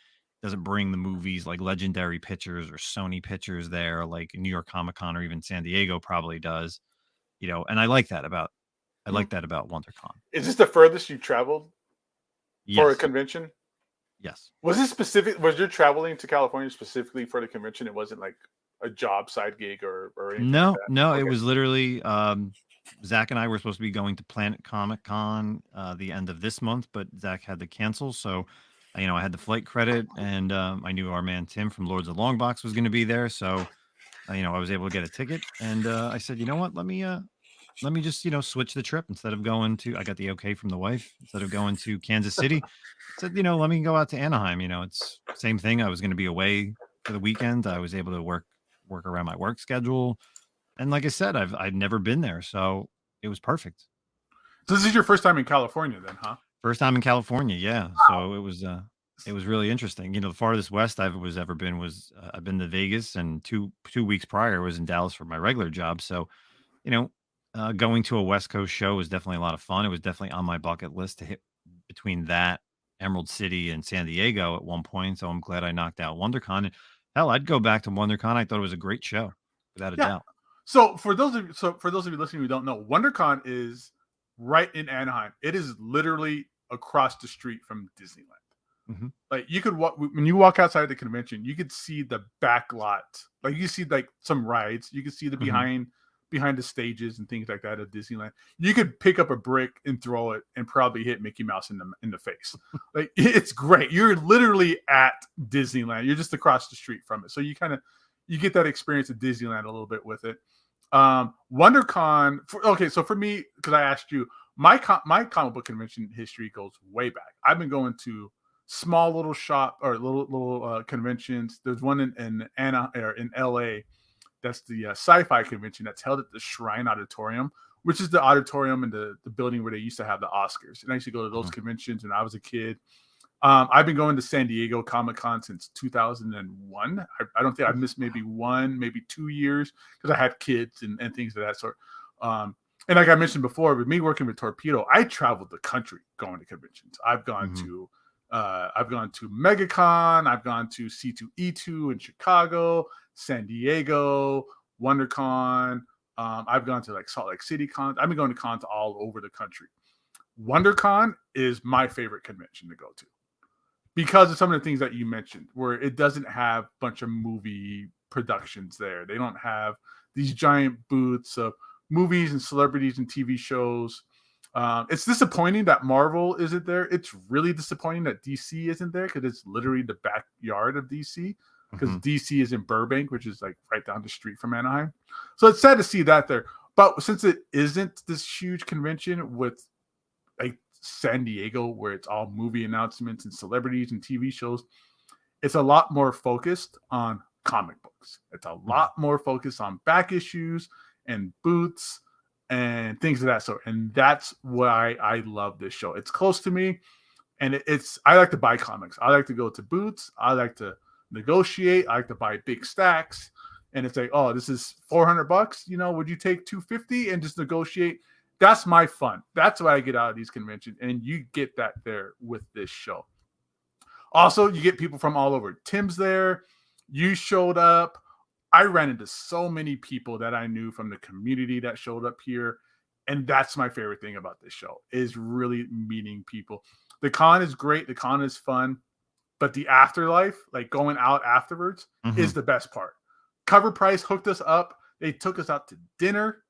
doesn't bring the movies like Legendary Pictures or Sony Pictures there, like New York Comic Con or even San Diego probably does. And I like that about WonderCon. Is this the furthest you traveled for a convention? Yes. Was it specific? Was you traveling to California specifically for the convention? It wasn't like a job side gig or anything no, like that? No. Okay. It was literally Zack and I were supposed to be going to Planet Comic Con the end of this month, but Zack had to cancel. So, I had the flight credit, and I knew our man Tim from Lords of Longbox was going to be there. So, I was able to get a ticket, and I said, you know what, let me just, switch the trip. Instead of going to, I got the okay from the wife, instead of going to Kansas City, I said, let me go out to Anaheim. It's same thing. I was going to be away for the weekend. I was able to work around my work schedule. And like I said, I've never been there. So it was perfect. So this is your first time in California then, huh? First time in California. Yeah. So it was really interesting. The farthest west I've ever been was I've been to Vegas, and two weeks prior was in Dallas for my regular job. So, going to a West Coast show was definitely a lot of fun. It was definitely on my bucket list to hit between that, Emerald City, and San Diego at one point. So I'm glad I knocked out WonderCon. And hell, I'd go back to WonderCon. I thought it was a great show, without a doubt. So for those of you listening who don't know, WonderCon is right in Anaheim. It is literally across the street from Disneyland. Mm-hmm. Like you could walk when you walk outside the convention, you could see the back lot. Like you see like some rides. You could see the behind the stages and things like that of Disneyland. You could pick up a brick and throw it and probably hit Mickey Mouse in the face. Like it's great. You're literally at Disneyland. You're just across the street from it. So you get that experience at Disneyland a little bit with it. WonderCon. So for me, because I asked you, My comic book convention history goes way back. I've been going to small little shop or little conventions. There's one in Anna or in LA. That's the sci-fi convention that's held at the Shrine Auditorium, which is the auditorium in the building where they used to have the Oscars. And I used to go to those conventions when I was a kid. I've been going to San Diego Comic-Con since 2001. I don't think I've missed maybe 2 years because I had kids and things of that sort. And like I mentioned before, with me working with Torpedo, I traveled the country going to conventions. I've gone to MegaCon, I've gone to C2E2 in Chicago, San Diego, WonderCon. I've gone to like Salt Lake City cons. I've been going to cons all over the country. WonderCon is my favorite convention to go to because of some of the things that you mentioned, where it doesn't have a bunch of movie productions there. They don't have these giant booths of movies and celebrities and TV shows. It's disappointing that Marvel isn't there. It's really disappointing that DC isn't there because it's literally the backyard of DC, because DC is in Burbank, which is like right down the street from Anaheim. So it's sad to see that there. But since it isn't this huge convention with like San Diego, where it's all movie announcements and celebrities and TV shows, it's a lot more focused on comic books. It's a lot more focused on back issues and booths and things of that sort. And that's why I love this show. It's close to me, and I like to buy comics. I like to go to booths. I like to negotiate. I like to buy big stacks. And it's like, oh, this is $400. You know, would you take $250 and just negotiate? That's my fun. That's what I get out of these conventions. And you get that there with this show. Also, you get people from all over. Tim's there. You showed up. I ran into so many people that I knew from the community that showed up here. And that's my favorite thing about this show, is really meeting people. The con is great. The con is fun. But the afterlife, like going out afterwards, is the best part. Cover Price hooked us up. They took us out to dinner.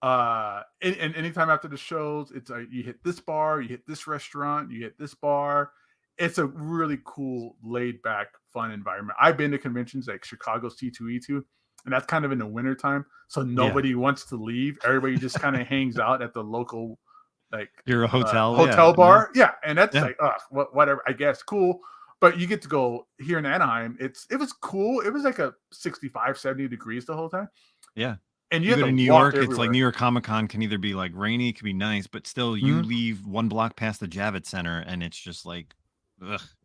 And anytime after the shows, it's like you hit this bar, you hit this restaurant, you hit this bar. It's a really cool, laid-back, fun environment. I've been to conventions like Chicago C2E2, and that's kind of in the wintertime, so nobody wants to leave. Everybody just kind of hangs out at the local, like, your hotel bar. Yeah, and that's like, whatever, I guess, cool. But you get to go here in Anaheim. It was cool. It was like a 65, 70 degrees the whole time. Yeah. And you go to New York, it's like New York Comic Con can either be like rainy, it can be nice, but still you leave one block past the Javits Center and it's just like,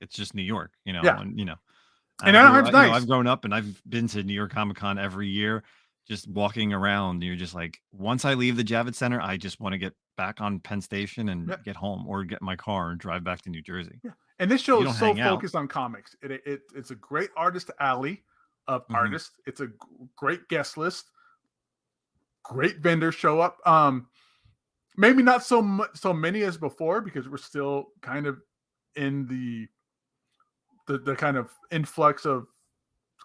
it's just New York, you know. Yeah. And Anaheim's nice. I've grown up and I've been to New York Comic Con every year, just walking around. You're just like, once I leave the Javits Center, I just want to get back on Penn Station and get home, or get in my car and drive back to New Jersey. Yeah. And this show is so focused on comics. It's a great artist alley of artists. It's a great guest list. Great vendors show up. Maybe not so many as before, because we're still kind of in the kind of influx of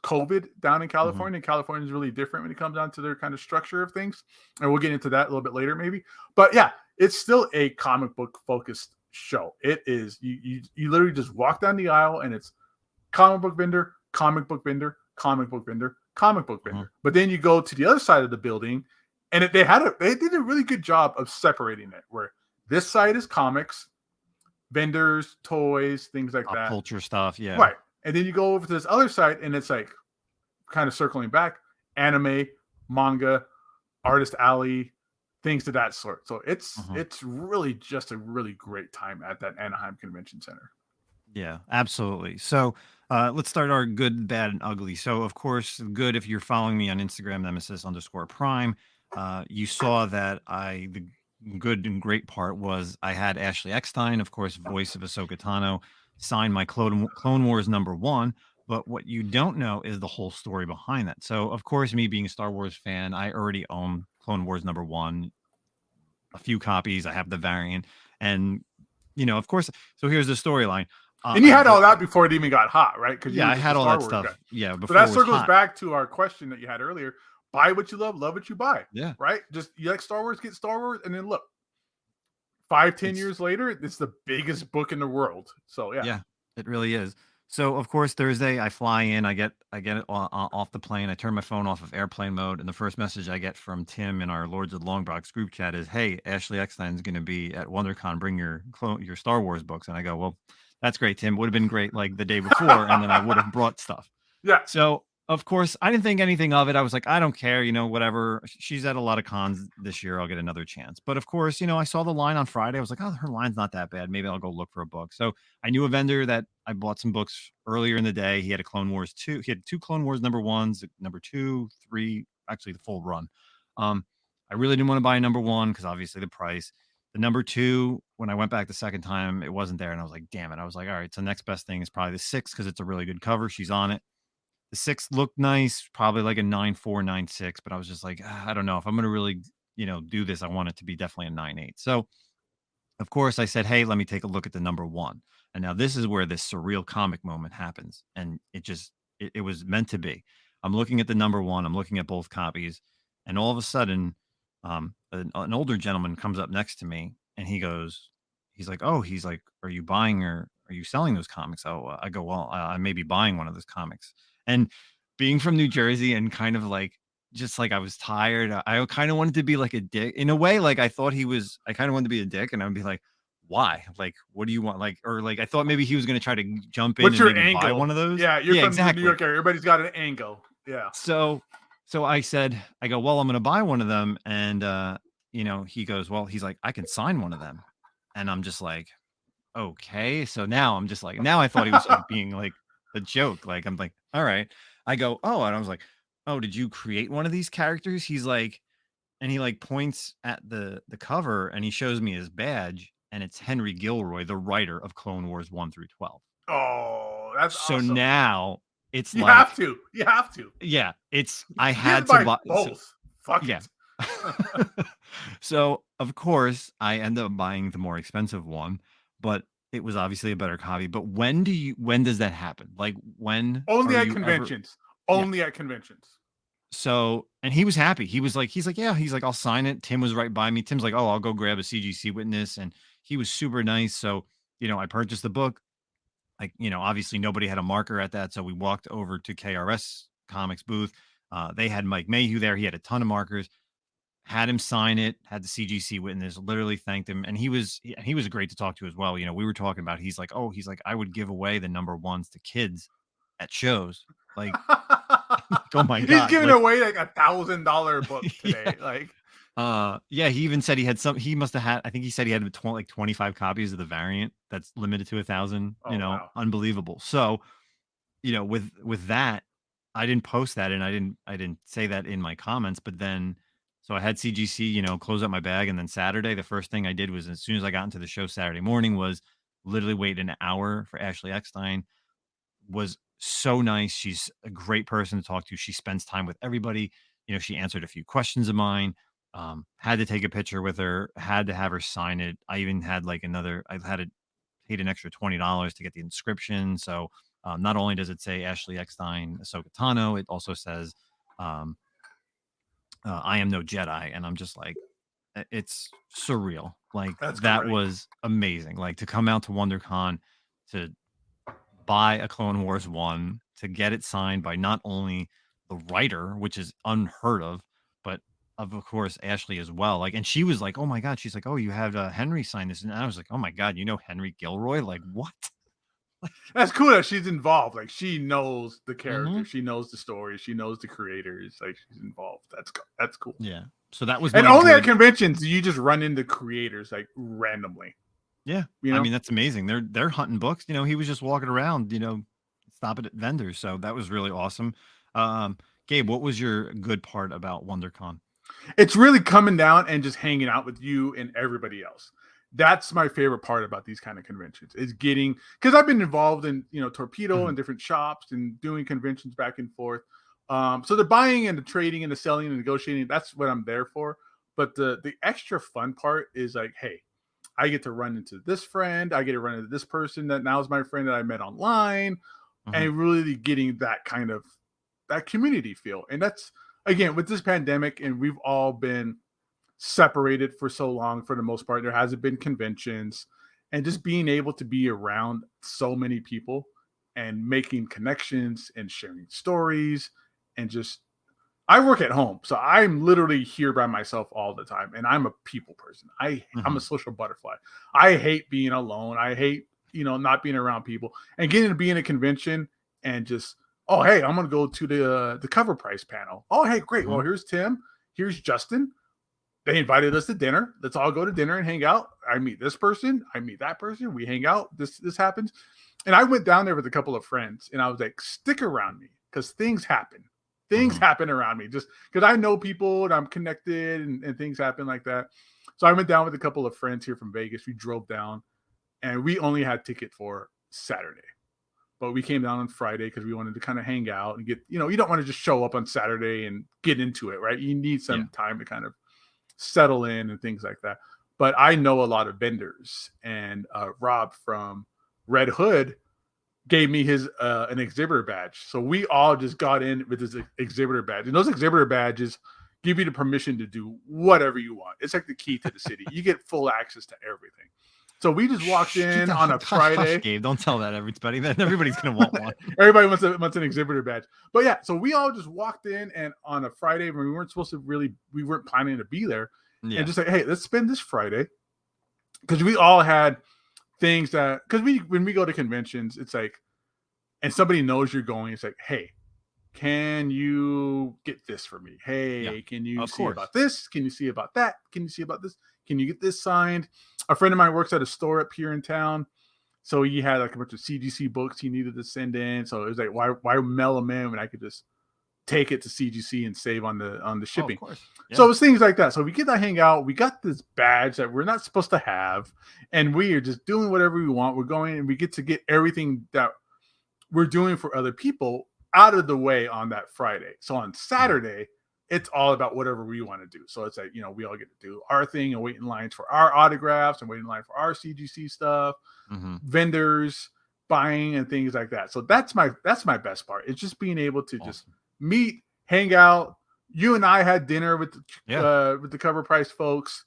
COVID down in California. California is really different when it comes down to their kind of structure of things, and we'll get into that a little bit later, maybe. But yeah, it's still a comic book focused show. It is. You literally just walk down the aisle, and it's comic book vendor, comic book vendor, comic book vendor, comic book vendor. But then you go to the other side of the building, and they did a really good job of separating it, where this side is comics, vendors, toys, things like that. Culture stuff, yeah. Right. And then you go over to this other side, and it's like kind of circling back, anime, manga, artist alley, things of that sort. So it's really just a really great time at that Anaheim Convention Center. Yeah, absolutely. So let's start our good, bad, and ugly. So, of course, good, if you're following me on Instagram, Nemesis_Prime, you saw that the good and great part was I had Ashley Eckstein, of course, voice of Ahsoka Tano, sign my Clone Wars #1. But what you don't know is the whole story behind that. So, of course, me being a Star Wars fan, I already own Clone Wars #1, a few copies. I have the variant. And, of course, so here's the storyline. And you had all that before it even got hot, right? Yeah, I had all that stuff. Guy. Yeah, before. So that circles back to our question that you had earlier. Buy what you love what you buy. Yeah. Right? Just, you like Star Wars, get Star Wars. And then look, 5-10 years later, it's the biggest book in the world. So, yeah. Yeah, it really is. So of course Thursday I fly in, I get it off the plane, I turn my phone off of airplane mode, and the first message I get from Tim in our Lords of the Long Box group chat is, "Hey, Ashley Eckstein's going to be at WonderCon. Bring your Star Wars books." And I go, "Well, that's great, Tim. Would have been great like the day before, and then I would have brought stuff." Yeah. So of course, I didn't think anything of it. I was like, I don't care, whatever. She's at a lot of cons this year. I'll get another chance. But of course, I saw the line on Friday. I was like, oh, her line's not that bad. Maybe I'll go look for a book. So I knew a vendor that I bought some books earlier in the day. He had a Clone Wars 2. He had 2 Clone Wars number ones, number 2, 3, actually the full run. I really didn't want to buy a number 1 because obviously the price. The number 2, when I went back the second time, it wasn't there. And I was like, damn it. I was like, all right, so next best thing is probably the 6 because it's a really good cover. She's on it. The 6 looked nice, probably like a 9.4, 9.6, but I was just like, I don't know if I'm going to really, do this. I want it to be definitely a 9.8. So of course, I said, "Hey, let me take a look at the number 1." And now this is where this surreal comic moment happens, and it was meant to be. I'm looking at the number 1. I'm looking at both copies, and all of a sudden, an older gentleman comes up next to me, and he's like, "Oh," he's like, "Are you buying or are you selling those comics?" Oh, I go, "Well, I may be buying one of those comics." And being from New Jersey and kind of like just like I was tired. I kind of wanted to be like a dick in a way. Like I thought I kind of wanted to be a dick, and I'd be like, why? Like, what do you want? Like, or like I thought maybe he was going to try to jump in What's and your maybe buy angle? one of those. Yeah, you're Yeah, from the New exactly. York area. Everybody's got an angle. Yeah. So I said, I go, well, I'm going to buy one of them. And, he goes, well, he's like, I can sign one of them. And I'm just like, okay. So now I'm just like, now I thought he was like being like a joke. Like, I'm like, all right. I go, oh, and I was like, oh, did you create one of these characters? He's like, and he like points at the cover and he shows me his badge, and it's Henry Gilroy, the writer of Clone Wars 1 through 12. Oh, that's So awesome. now it's You have like, to. You have to. yeah, I You have had to to buy buy. So, both. Fuck yeah. it. So of course I end up buying the more expensive one, but it was obviously a better copy. But when does that happen? Like when Only are at you ever? conventions. Yeah. Only at conventions. So, and he was happy. He's like, yeah, he's like, I'll sign it. Tim was right by me. Tim's like, oh, I'll go grab a CGC witness. And he was super nice. So, I purchased the book. Like, obviously nobody had a marker at that. So we walked over to KRS Comics booth. They had Mike Mayhew there. He had a ton of markers, had him sign it, had the CGC witness, literally thanked him. And he was great to talk to as well. We were talking about, he's like, I would give away the number 1s to kids at shows. Like, oh my He's God. giving Like, away like $1,000 book today. yeah. Like, Yeah, he even said he must have had, I think he said he had 25 copies of the variant that's limited to 1,000, oh wow. unbelievable. So, with that, I didn't post that, and I didn't say that in my comments, but then, so I had CGC, close up my bag. And then Saturday, the first thing I did was, as soon as I got into the show Saturday morning, was literally wait an hour for Ashley Eckstein. Was so nice. She's a great person to talk to. She spends time with everybody. She answered a few questions of mine. Had to take a picture with her, had to have her sign it. I even had like I had to paid an extra $20 to get the inscription. So not only does it say Ashley Eckstein, Ahsoka Tano, it also says, um, I am no Jedi. And I'm just like, it's surreal. Like That's that great. was amazing. Like to come out to WonderCon, to buy a Clone Wars 1, to get it signed by not only the writer, which is unheard of, but of course Ashley as well. Like, and she was like, "Oh my God," she's like, "Oh, you have Henry sign this," and I was like, "Oh my God, Henry Gilroy? Like what?" That's cool that she's involved. Like she knows the character, Mm-hmm. she knows the story, she knows the creators. Like she's involved. That's cool. Yeah. So that was And my only at good. conventions you just run into creators like randomly. Yeah. You I know, mean, that's amazing. They're hunting books. He was just walking around, stopping at vendors. So that was really awesome. Gabe, what was your good part about WonderCon? it's really coming down and just hanging out with you and everybody else. That's my favorite part about these kind of conventions is getting, because I've been involved in Torpedo Mhm. and different shops and doing conventions back and forth. So the buying and the trading and the selling and negotiating, that's what I'm there for. But the extra fun part is like, hey, I get to run into this friend, I get to run into this person that now is my friend that I met online, Mhm. and really getting that kind of that community feel. And that's again with this pandemic, and we've all been separated for so long. For the most part, there hasn't been conventions, and just being able to be around so many people and making connections and sharing stories and just I work at home, so I'm literally here by myself all the time, and I'm a people person. I'm a social butterfly. I hate being alone. I hate not being around people and getting to be in a convention and just hey, I'm gonna go to the cover price panel. Oh hey, great. Well, here's Tim. Here's Justin. They invited us to dinner. Let's all go to dinner and hang out. I meet this person. I meet that person. We hang out. This happens, and I went down there with a couple of friends, and I was like, stick around me because things happen. Things happen around me just because I know people and I'm connected and things happen like that. So I went down with a couple of friends here from Vegas. We drove down and we only had ticket for Saturday, but we came down on Friday because we wanted to kind of hang out and get, you don't want to just show up on Saturday and get into it, right? You need some time to kind of settle in and things like that. But I know a lot of vendors, and Rob from Red Hood gave me his an exhibitor badge. So we all just got in with his exhibitor badge. And those exhibitor badges give you the permission to do whatever you want. It's like the key to the city. You get full access to everything. So we just walked in on a Friday. Gabe, don't tell that everybody. Then everybody's gonna want one. Everybody wants an exhibitor badge. But yeah, so we all just walked in, and on a Friday when we weren't planning to be there, and just like, hey, let's spend this Friday, because we all had things that, because when we go to conventions, it's like, and somebody knows you're going, it's like, hey, can you get this for me? Hey, can you see about this? Can you see about that? Can you see about this? Can you get this signed? A friend of mine works at a store up here in town, so he had like a bunch of CGC books he needed to send in. So it was like, why mail them in when I could just take it to CGC and save on the shipping? Oh, of course. Yeah. So it was things like that. So we get to hang out. We got this badge that we're not supposed to have, and we are just doing whatever we want. We're going and we get to get everything that we're doing for other people out of the way on that Friday. So on Saturday, it's all about whatever we want to do. So it's like, we all get to do our thing and wait in lines for our autographs and wait in line for our CGC stuff, vendors, buying and things like that. So that's my best part. It's just being able to just meet, hang out. You and I had dinner with the cover price folks.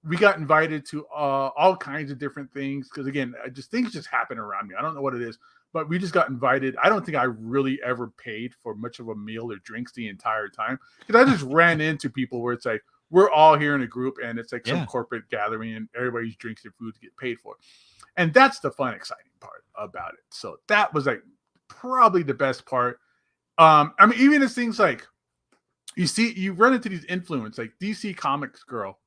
We got invited to all kinds of different things because, again, things just happen around me. I don't know what it is, but we just got invited. I don't think I really ever paid for much of a meal or drinks the entire time, because I just ran into people where it's like, we're all here in a group and it's like some corporate gathering and everybody's drinks and food to get paid for. And that's the fun, exciting part about it. So that was like probably the best part. I mean, even as things like, you run into these influencers like DC Comics girl.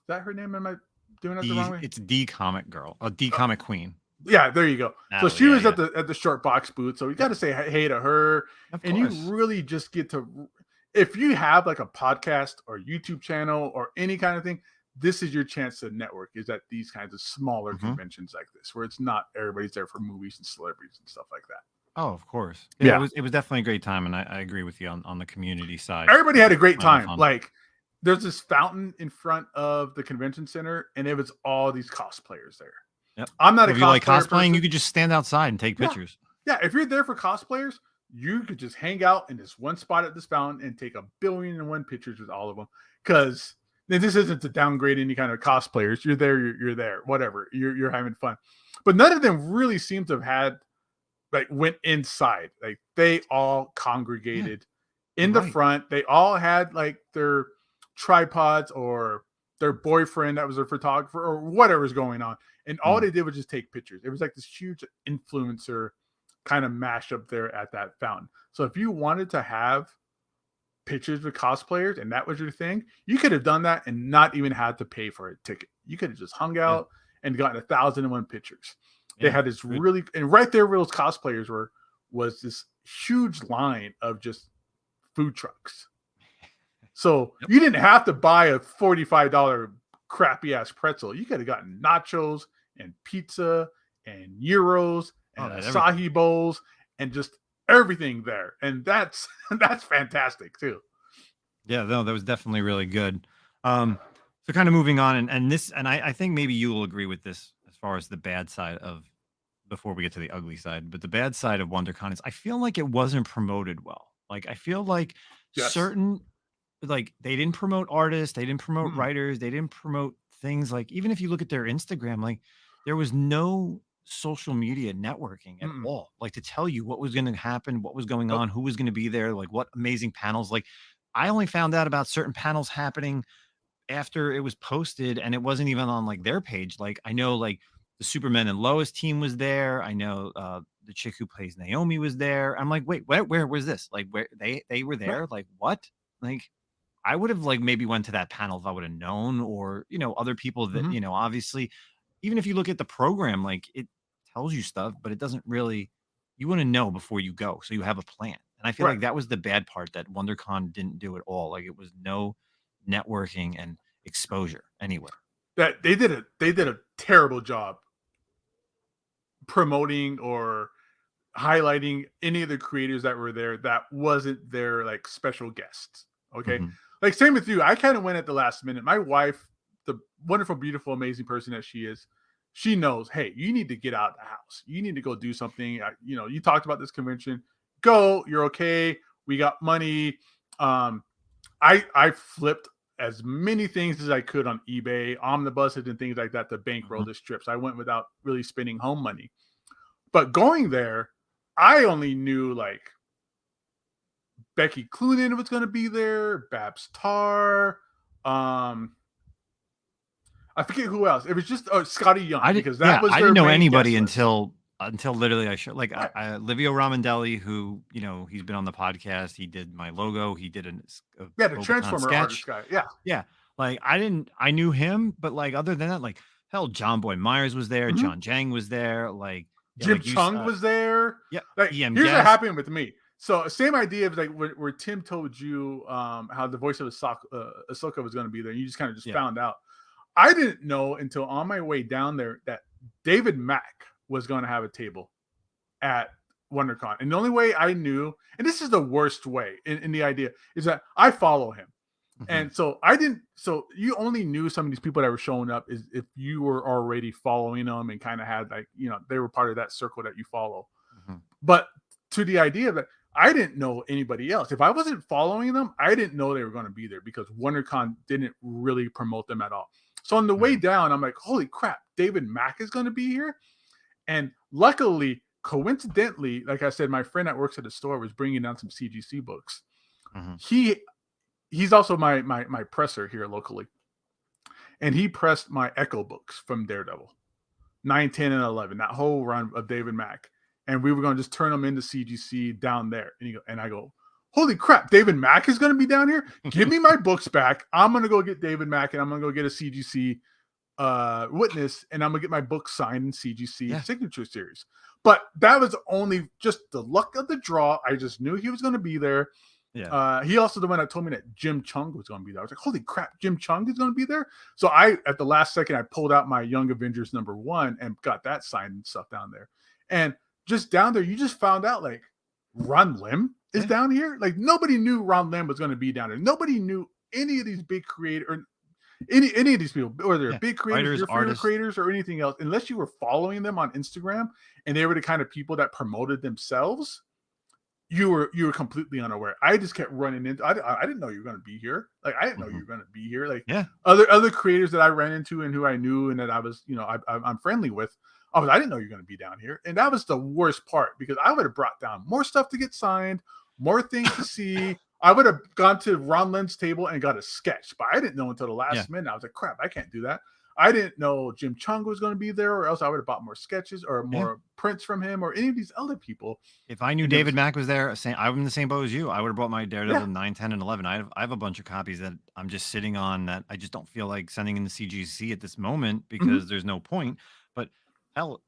Is that her name? Am I doing that the wrong way? It's D Comic Girl, D Comic Queen. Yeah, there you go. So she was at the short box booth. So you got to say hey to her. And you really just get to, if you have like a podcast or YouTube channel or any kind of thing, this is your chance to network, is at these kinds of smaller conventions like this, where it's not everybody's there for movies and celebrities and stuff like that. Oh, of course. Yeah, it was definitely a great time, and I agree with you on the community side. Everybody had a great time. Like, there's this fountain in front of the convention center, and it was all these cosplayers there. Yep. I'm not if a you like cosplaying, person. You could just stand outside and take pictures. Yeah, if you're there for cosplayers, you could just hang out in this one spot at this fountain and take 1,000,000,001 pictures with all of them. Because this isn't to downgrade any kind of cosplayers. You're there, you're there, whatever. You're having fun. But none of them really seem to have had, like, went inside. Like, they all congregated in the front. They all had like their tripods or their boyfriend that was a photographer or whatever's going on. And all they did was just take pictures. It was like this huge influencer kind of mashup there at that fountain. So if you wanted to have pictures with cosplayers and that was your thing, you could have done that and not even had to pay for a ticket. You could have just hung out and gotten 1,001 pictures. They had this really, and right there where those cosplayers was this huge line of just food trucks. So you didn't have to buy a $45 crappy ass pretzel. You could have gotten nachos and pizza and gyros and acai bowls and just everything there. And that's fantastic too. Yeah, no, that was definitely really good. So kind of moving on, and I think maybe you will agree with this as far as the bad side of, before we get to the ugly side, but the bad side of WonderCon is I feel like it wasn't promoted well. Like, I feel like certain, like, they didn't promote artists, they didn't promote writers, they didn't promote things. Like, even if you look at their Instagram, like, there was no social media networking at Mm-mm. all, like to tell you what was going to happen, what was going Nope. on, who was going to be there, like what amazing panels. Like I only found out about certain panels happening after it was posted, and it wasn't even on like their page. Like I know like the Superman and Lois team was there. I know the chick who plays Naomi was there. I'm like, wait, where was this? Like where they were Right. there? Like what? Like I would have like maybe went to that panel if I would have known, or other people that Mm-hmm. obviously, even if you look at the program, like it tells you stuff, but it doesn't really. You want to know before you go, so you have a plan. And I feel Right. like that was the bad part that WonderCon didn't do at all. Like it was no networking and exposure anywhere. That they did a terrible job promoting or highlighting any of the creators that were there that wasn't their like special guests. Okay. Mhm. Like same with you. I kind of went at the last minute. My wife, the wonderful, beautiful, amazing person that she is, she knows, hey, you need to get out of the house. You need to go do something. You talked about this convention. Go, you're okay. We got money. I flipped as many things as I could on eBay, omnibuses and things like that to bankroll Mhm. this trip. So I went without really spending home money. But going there, I only knew like Becky Cloonan was going to be there, Babs Tarr. I forget who else. It was just Scotty Young because that was I their didn't know main guest anybody list. until literally I showed like Right. Livio Ramondelli, who he's been on the podcast. He did my logo. He did a Yeah, the Roboton Transformer artist sketch. guy. Yeah. Yeah, like I knew him, but like other than that, like hell, John Boy Myers was there. Mm-hmm. John Jang was there. Like yeah, Jim like Chung was there. yeah, Like, EM here's what Guest. happened with me. So, same idea of like where Tim told you how the voice of Ahsoka was going to be there. You just kind of just Yeah. found out. I didn't know until on my way down there that David Mack was going to have a table at WonderCon. And the only way I knew, and this is the worst way in the idea, is that I follow him. Mhm. And so I didn't. So you only knew some of these people that were showing up is if you were already following them and kind of had like they were part of that circle that you follow. Mhm. But to the idea that I didn't know anybody else. If I wasn't following them, I didn't know they were going to be there because WonderCon didn't really promote them at all. So on the way Mhm. down, I'm like, holy crap, David Mack is going to be here. And luckily, coincidentally, like I said, my friend that works at the store was bringing down some CGC books. Mhm. He's also my presser here locally, and he pressed my Echo books from Daredevil 9, 10, and 11. That whole run of David Mack, and we were going to just turn them into CGC down there. And I go, holy crap, David Mack is going to be down here. Give me my books back. I'm going to go get David Mack, and I'm going to go get a CGC witness, and I'm gonna get my book signed in CGC signature series. But that was only just the luck of the draw. I just knew he was going to be there. Yeah. He also the one that told me that Jim Chung was going to be there. I was like, holy crap, Jim Chung is going to be there. So I, at the last second, I pulled out my Young Avengers #1 and got that signed and stuff down there. And just down there, you just found out like Ron Lim is down here. Like nobody knew Ron Lim was going to be down there. Nobody knew any of these big creators, any of these people, or they're big creators, Writers, your favorite artists. creators, or anything else, unless you were following them on Instagram and they were the kind of people that promoted themselves, you were completely unaware. I just kept running into. I didn't know you were going to be here. Like I didn't know you were going to be here. Like other creators that I ran into and who I knew and that I was I'm friendly with. I didn't know you were going to be down here, and that was the worst part because I would have brought down more stuff to get signed, more things to see. I would have gone to Ron Lynn's table and got a sketch, but I didn't know until the last minute. I was like, crap, I can't do that. I didn't know Jim Chung was going to be there, or else I would have bought more sketches or more prints from him or any of these other people. If I knew David Mack was there, I'm in the same boat as you. I would have brought my Daredevil 9, 10, and 11. I have a bunch of copies that I'm just sitting on that I just don't feel like sending in the CGC at this moment because there's no point. But hell,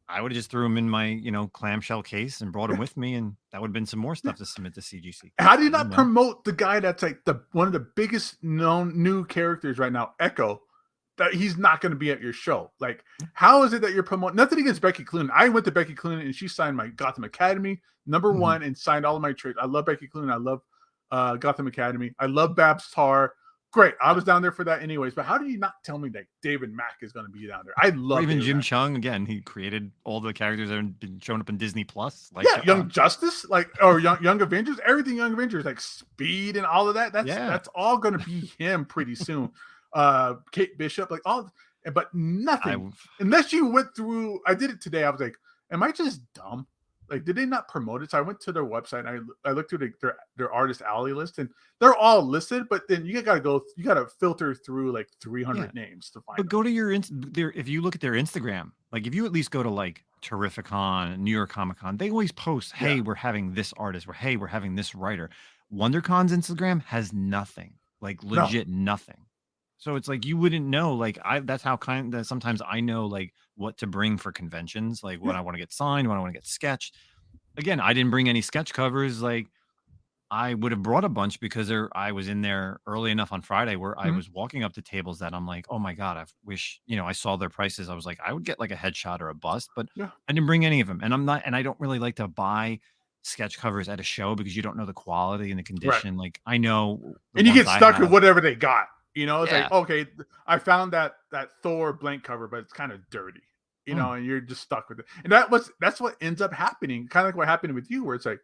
I would have just threw them in my clamshell case and brought them with me, and that would have been some more stuff to submit to CGC. How do you not promote the guy that's like one of the biggest known new characters right now, Echo? That he's not going to be at your show. Like, how is it that you're promoting? Nothing against Becky Cloonan. I went to Becky Cloonan and she signed my Gotham Academy #1 and signed all of my trades. I love Becky Cloonan. I love Gotham Academy. I love Babs Tarr. Great. I was down there for that anyways. But how do you not tell me that David Mack is going to be down there? I love or even David Jim Mack. Chung. Again, he created all the characters that have been showing up in Disney Plus. Like Young Justice, or Young Avengers, everything Young Avengers, like Speed and all of that. That's all going to be him pretty soon. Kate Bishop, like all but nothing. Unless you went through, I did it today. I was like, am I just dumb? Like, did they not promote it? So I went to their website and I looked through their artist alley list, and they're all listed. But then you gotta filter through like 300 names to find. But go to if you look at their Instagram, like if you at least go to like Terrificon, New York Comic Con, they always post, "Hey, we're having this artist," or "Hey, we're having this writer." WonderCon's Instagram has nothing, like legit nothing. So it's like you wouldn't know. Like that's how sometimes I know like what to bring for conventions, like when I want to get signed, when I want to get sketched. Again, I didn't bring any sketch covers. Like I would have brought a bunch because I was in there early enough on Friday where I was walking up to tables that I'm like, oh my God, I wish, I saw their prices. I was like, I would get like a headshot or a bust, but I didn't bring any of them. And I don't really like to buy sketch covers at a show because you don't know the quality and the condition. Right. Like I know. And you get stuck with whatever they got. It's like, okay, I found that Thor blank cover, but it's kind of dirty, and you're just stuck with it. And that's what ends up happening. Kind of like what happened with you, where it's like,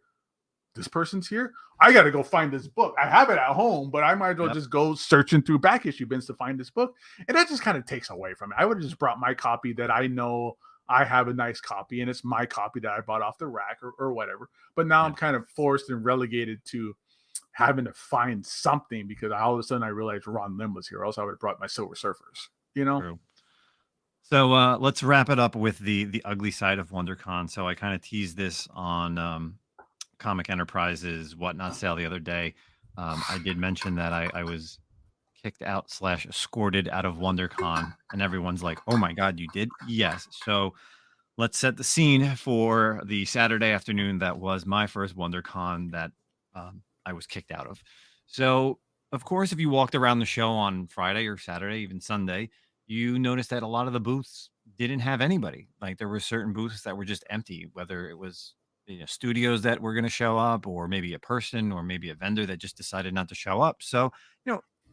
this person's here. I got to go find this book. I have it at home, but I might as well just go searching through back issue bins to find this book. And that just kind of takes away from it. I would have just brought my copy that I know I have a nice copy, and it's my copy that I bought off the rack or whatever. But now I'm kind of forced and relegated to having to find something because all of a sudden I realized Ron Lim was here. Else I would have brought my Silver Surfers, True. So let's wrap it up with the ugly side of WonderCon. So I kind of teased this on Comic Enterprises Whatnot sale the other day. I did mention that I was kicked out / escorted out of WonderCon, and everyone's like, oh my God, you did? Yes. So let's set the scene for the Saturday afternoon that was my first WonderCon that I was kicked out of. So of course, if you walked around the show on Friday or Saturday, even Sunday, you noticed that a lot of the booths didn't have anybody. Like there were certain booths that were just empty, whether it was studios that were going to show up, or maybe a person, or maybe a vendor that just decided not to show up. So,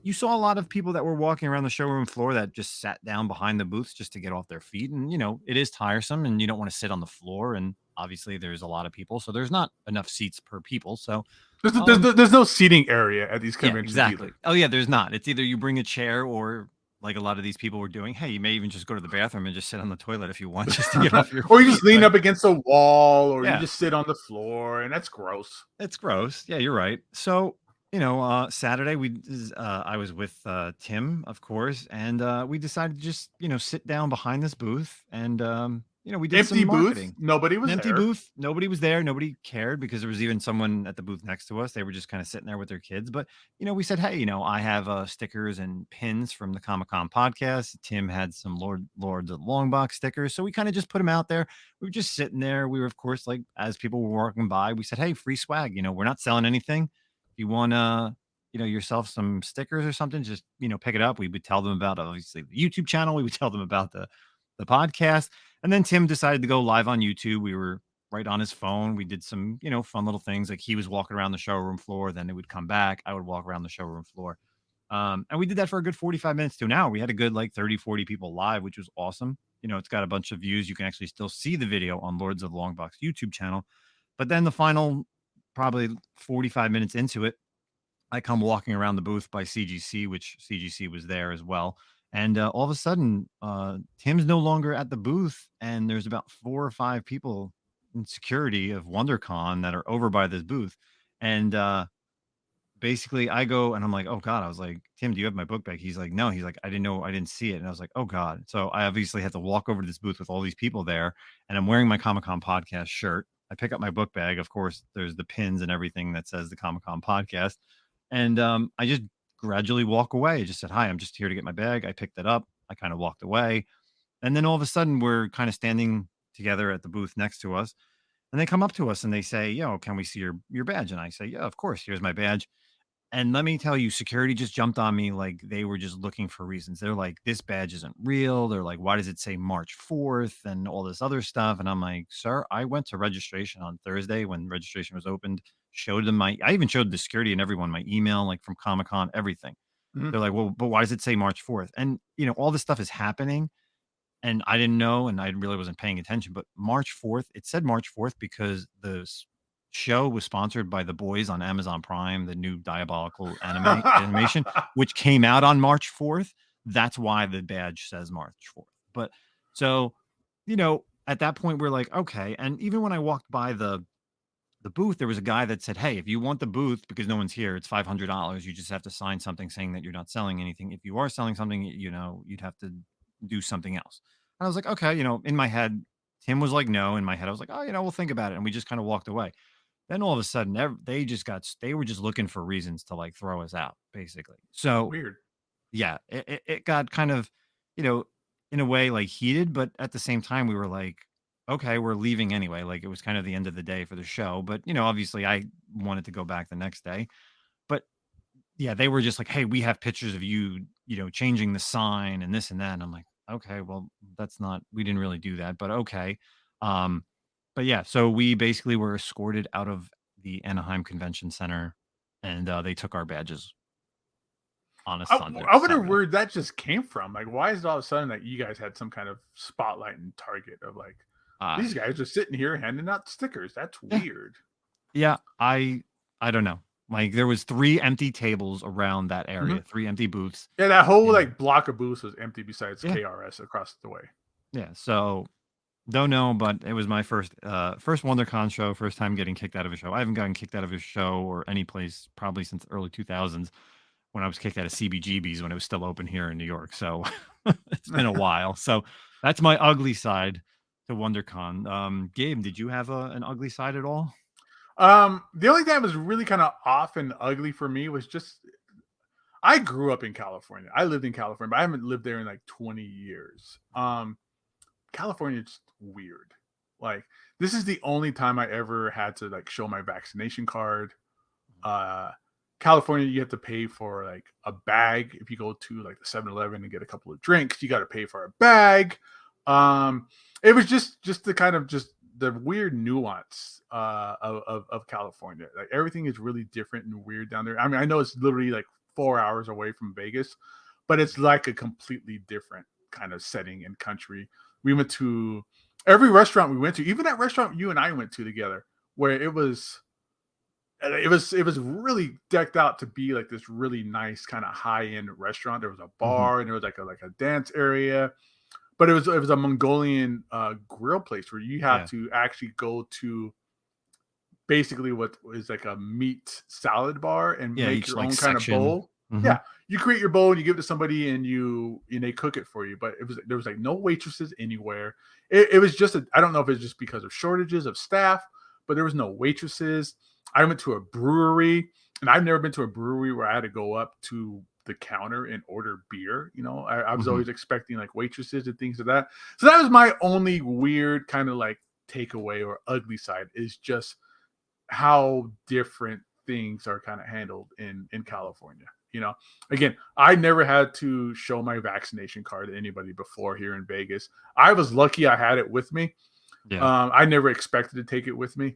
you saw a lot of people that were walking around the showroom floor that just sat down behind the booths just to get off their feet. And, it is tiresome and you don't want to sit on the floor. And obviously there's a lot of people, so there's not enough seats per people. So there's no seating area at these conventions. Exactly. Either. Oh yeah, there's not. It's either you bring a chair, or like a lot of these people were doing, hey, you may even just go to the bathroom and just sit on the toilet if you want, just to get off your or you just lean up against a wall, or you just sit on the floor, and that's gross. It's gross. Yeah, you're right. So, Saturday I was with Tim, of course, and we decided to just, sit down behind this booth and we did empty some marketing. Booth. Nobody was empty there. Booth. Nobody was there. Nobody cared because there was even someone at the booth next to us. They were just kind of sitting there with their kids. But, we said, hey, I have stickers and pins from the Comic-Con podcast. Tim had some Lords of Longbox stickers. So we kind of just put them out there. We were just sitting there. We were, of course, like as people were walking by, we said, hey, free swag. We're not selling anything. If you want to, yourself some stickers or something, just, pick it up. We would tell them about, obviously, the YouTube channel. We would tell them about the podcast. And then Tim decided to go live on YouTube. We were right on his phone. We did some, fun little things. Like he was walking around the showroom floor. Then it would come back. I would walk around the showroom floor. And we did that for a good 45 minutes to an hour. We had a good like 30, 40 people live, which was awesome. It's got a bunch of views. You can actually still see the video on Lords of Longbox YouTube channel. But then the final probably 45 minutes into it, I come walking around the booth by CGC, which CGC was there as well. And all of a sudden, Tim's no longer at the booth, and there's about 4 or 5 people in security of WonderCon that are over by this booth. And basically, I go and I'm like, oh God, I was like, Tim, do you have my book bag? He's like, no. He's like, I didn't know, I didn't see it. And I was like, oh God. So I obviously had to walk over to this booth with all these people there, and I'm wearing my Comic-Con podcast shirt. I pick up my book bag. Of course, there's the pins and everything that says the Comic-Con podcast. And I just gradually walk away. I just said, hi, I'm just here to get my bag. I picked it up. I kind of walked away. And then all of a sudden we're kind of standing together at the booth next to us. And they come up to us and they say, yo, can we see your badge? And I say, yeah, of course. Here's my badge. And let me tell you, security just jumped on me like they were just looking for reasons. They're like, this badge isn't real. They're like, why does it say March 4th and all this other stuff? And I'm like, sir, I went to registration on Thursday when registration was opened, showed them I even showed the security and everyone my email, like from Comic-Con, everything. Mm-hmm. They're like, well, but why does it say March 4th? And, all this stuff is happening. And I didn't know, and I really wasn't paying attention. But March 4th, it said March 4th because the show was sponsored by The Boys on Amazon Prime, the new diabolical animation, which came out on March 4th. That's why the badge says March 4th. But so, you know, at that point we're like, okay. And even when I walked by the booth, there was a guy that said, hey, if you want the booth because no one's here, it's $500. You just have to sign something saying that you're not selling anything. If you are selling something, you know, you'd have to do something else. And I was like, okay, you know, in my head, Tim was like, no. In my head, I was like, oh, you know, we'll think about it. And we just kind of walked away. Then all of a sudden, they were just looking for reasons to like throw us out, basically. So Weird. yeah, it got kind of, you know, in a way like heated, but at the same time, we were like, okay, we're leaving anyway. Like it was kind of the end of the day for the show. But, you know, obviously I wanted to go back the next day. But yeah, they were just like, hey, we have pictures of you, you know, changing the sign and this and that. And I'm like, okay, well, we didn't really do that, but okay. Um, but yeah, so we basically were escorted out of the Anaheim Convention Center and they took our badges on a I wonder Sunday. where that just came from. Like, why is it all of a sudden that you guys had some kind of spotlight and target of like these guys are sitting here handing out stickers? That's weird. Yeah, I don't know. Like there was 3 empty tables around that area, 3 empty booths. Yeah, that whole like block of booths was empty besides KRS across the way. Yeah, so don't know, but it was my first WonderCon show, first time getting kicked out of a show. I haven't gotten kicked out of a show or any place probably since the early 2000s when I was kicked out of CBGB's when it was still open here in New York. So it's been a while. So that's my ugly side to WonderCon. Gabe, did you have an ugly side at all? The only thing that was really kind of off and ugly for me was just I grew up in California. I lived in California, but I haven't lived there in like 20 years. California is weird. Like this is the only time I ever had to like show my vaccination card. California, you have to pay for like a bag. If you go to like the 7-Eleven and get a couple of drinks, you got to pay for a bag. It was just the kind of just the weird nuance of California. Like everything is really different and weird down there. I mean, I know it's literally like 4 hours away from Vegas, but it's like a completely different kind of setting and country. We went to every restaurant we went to, even that restaurant you and I went to together, where it was really decked out to be like this really nice kind of high-end restaurant. There was a bar and there was like a dance area, but it was a Mongolian grill place where you have to actually go to basically what is like a meat salad bar and make your own kind of bowl. Yeah, you create your bowl and you give it to somebody and they cook it for you. But there was like no waitresses anywhere. It was just I don't know if it's just because of shortages of staff, but there was no waitresses. I went to a brewery, and I've never been to a brewery where I had to go up to the counter and order beer. You know, I was always expecting like waitresses and things like that. So that was my only weird kind of like takeaway or ugly side, is just how different things are kind of handled in California. You know, again, I never had to show my vaccination card to anybody before here in Vegas. I was lucky I had it with me. Yeah. I never expected to take it with me,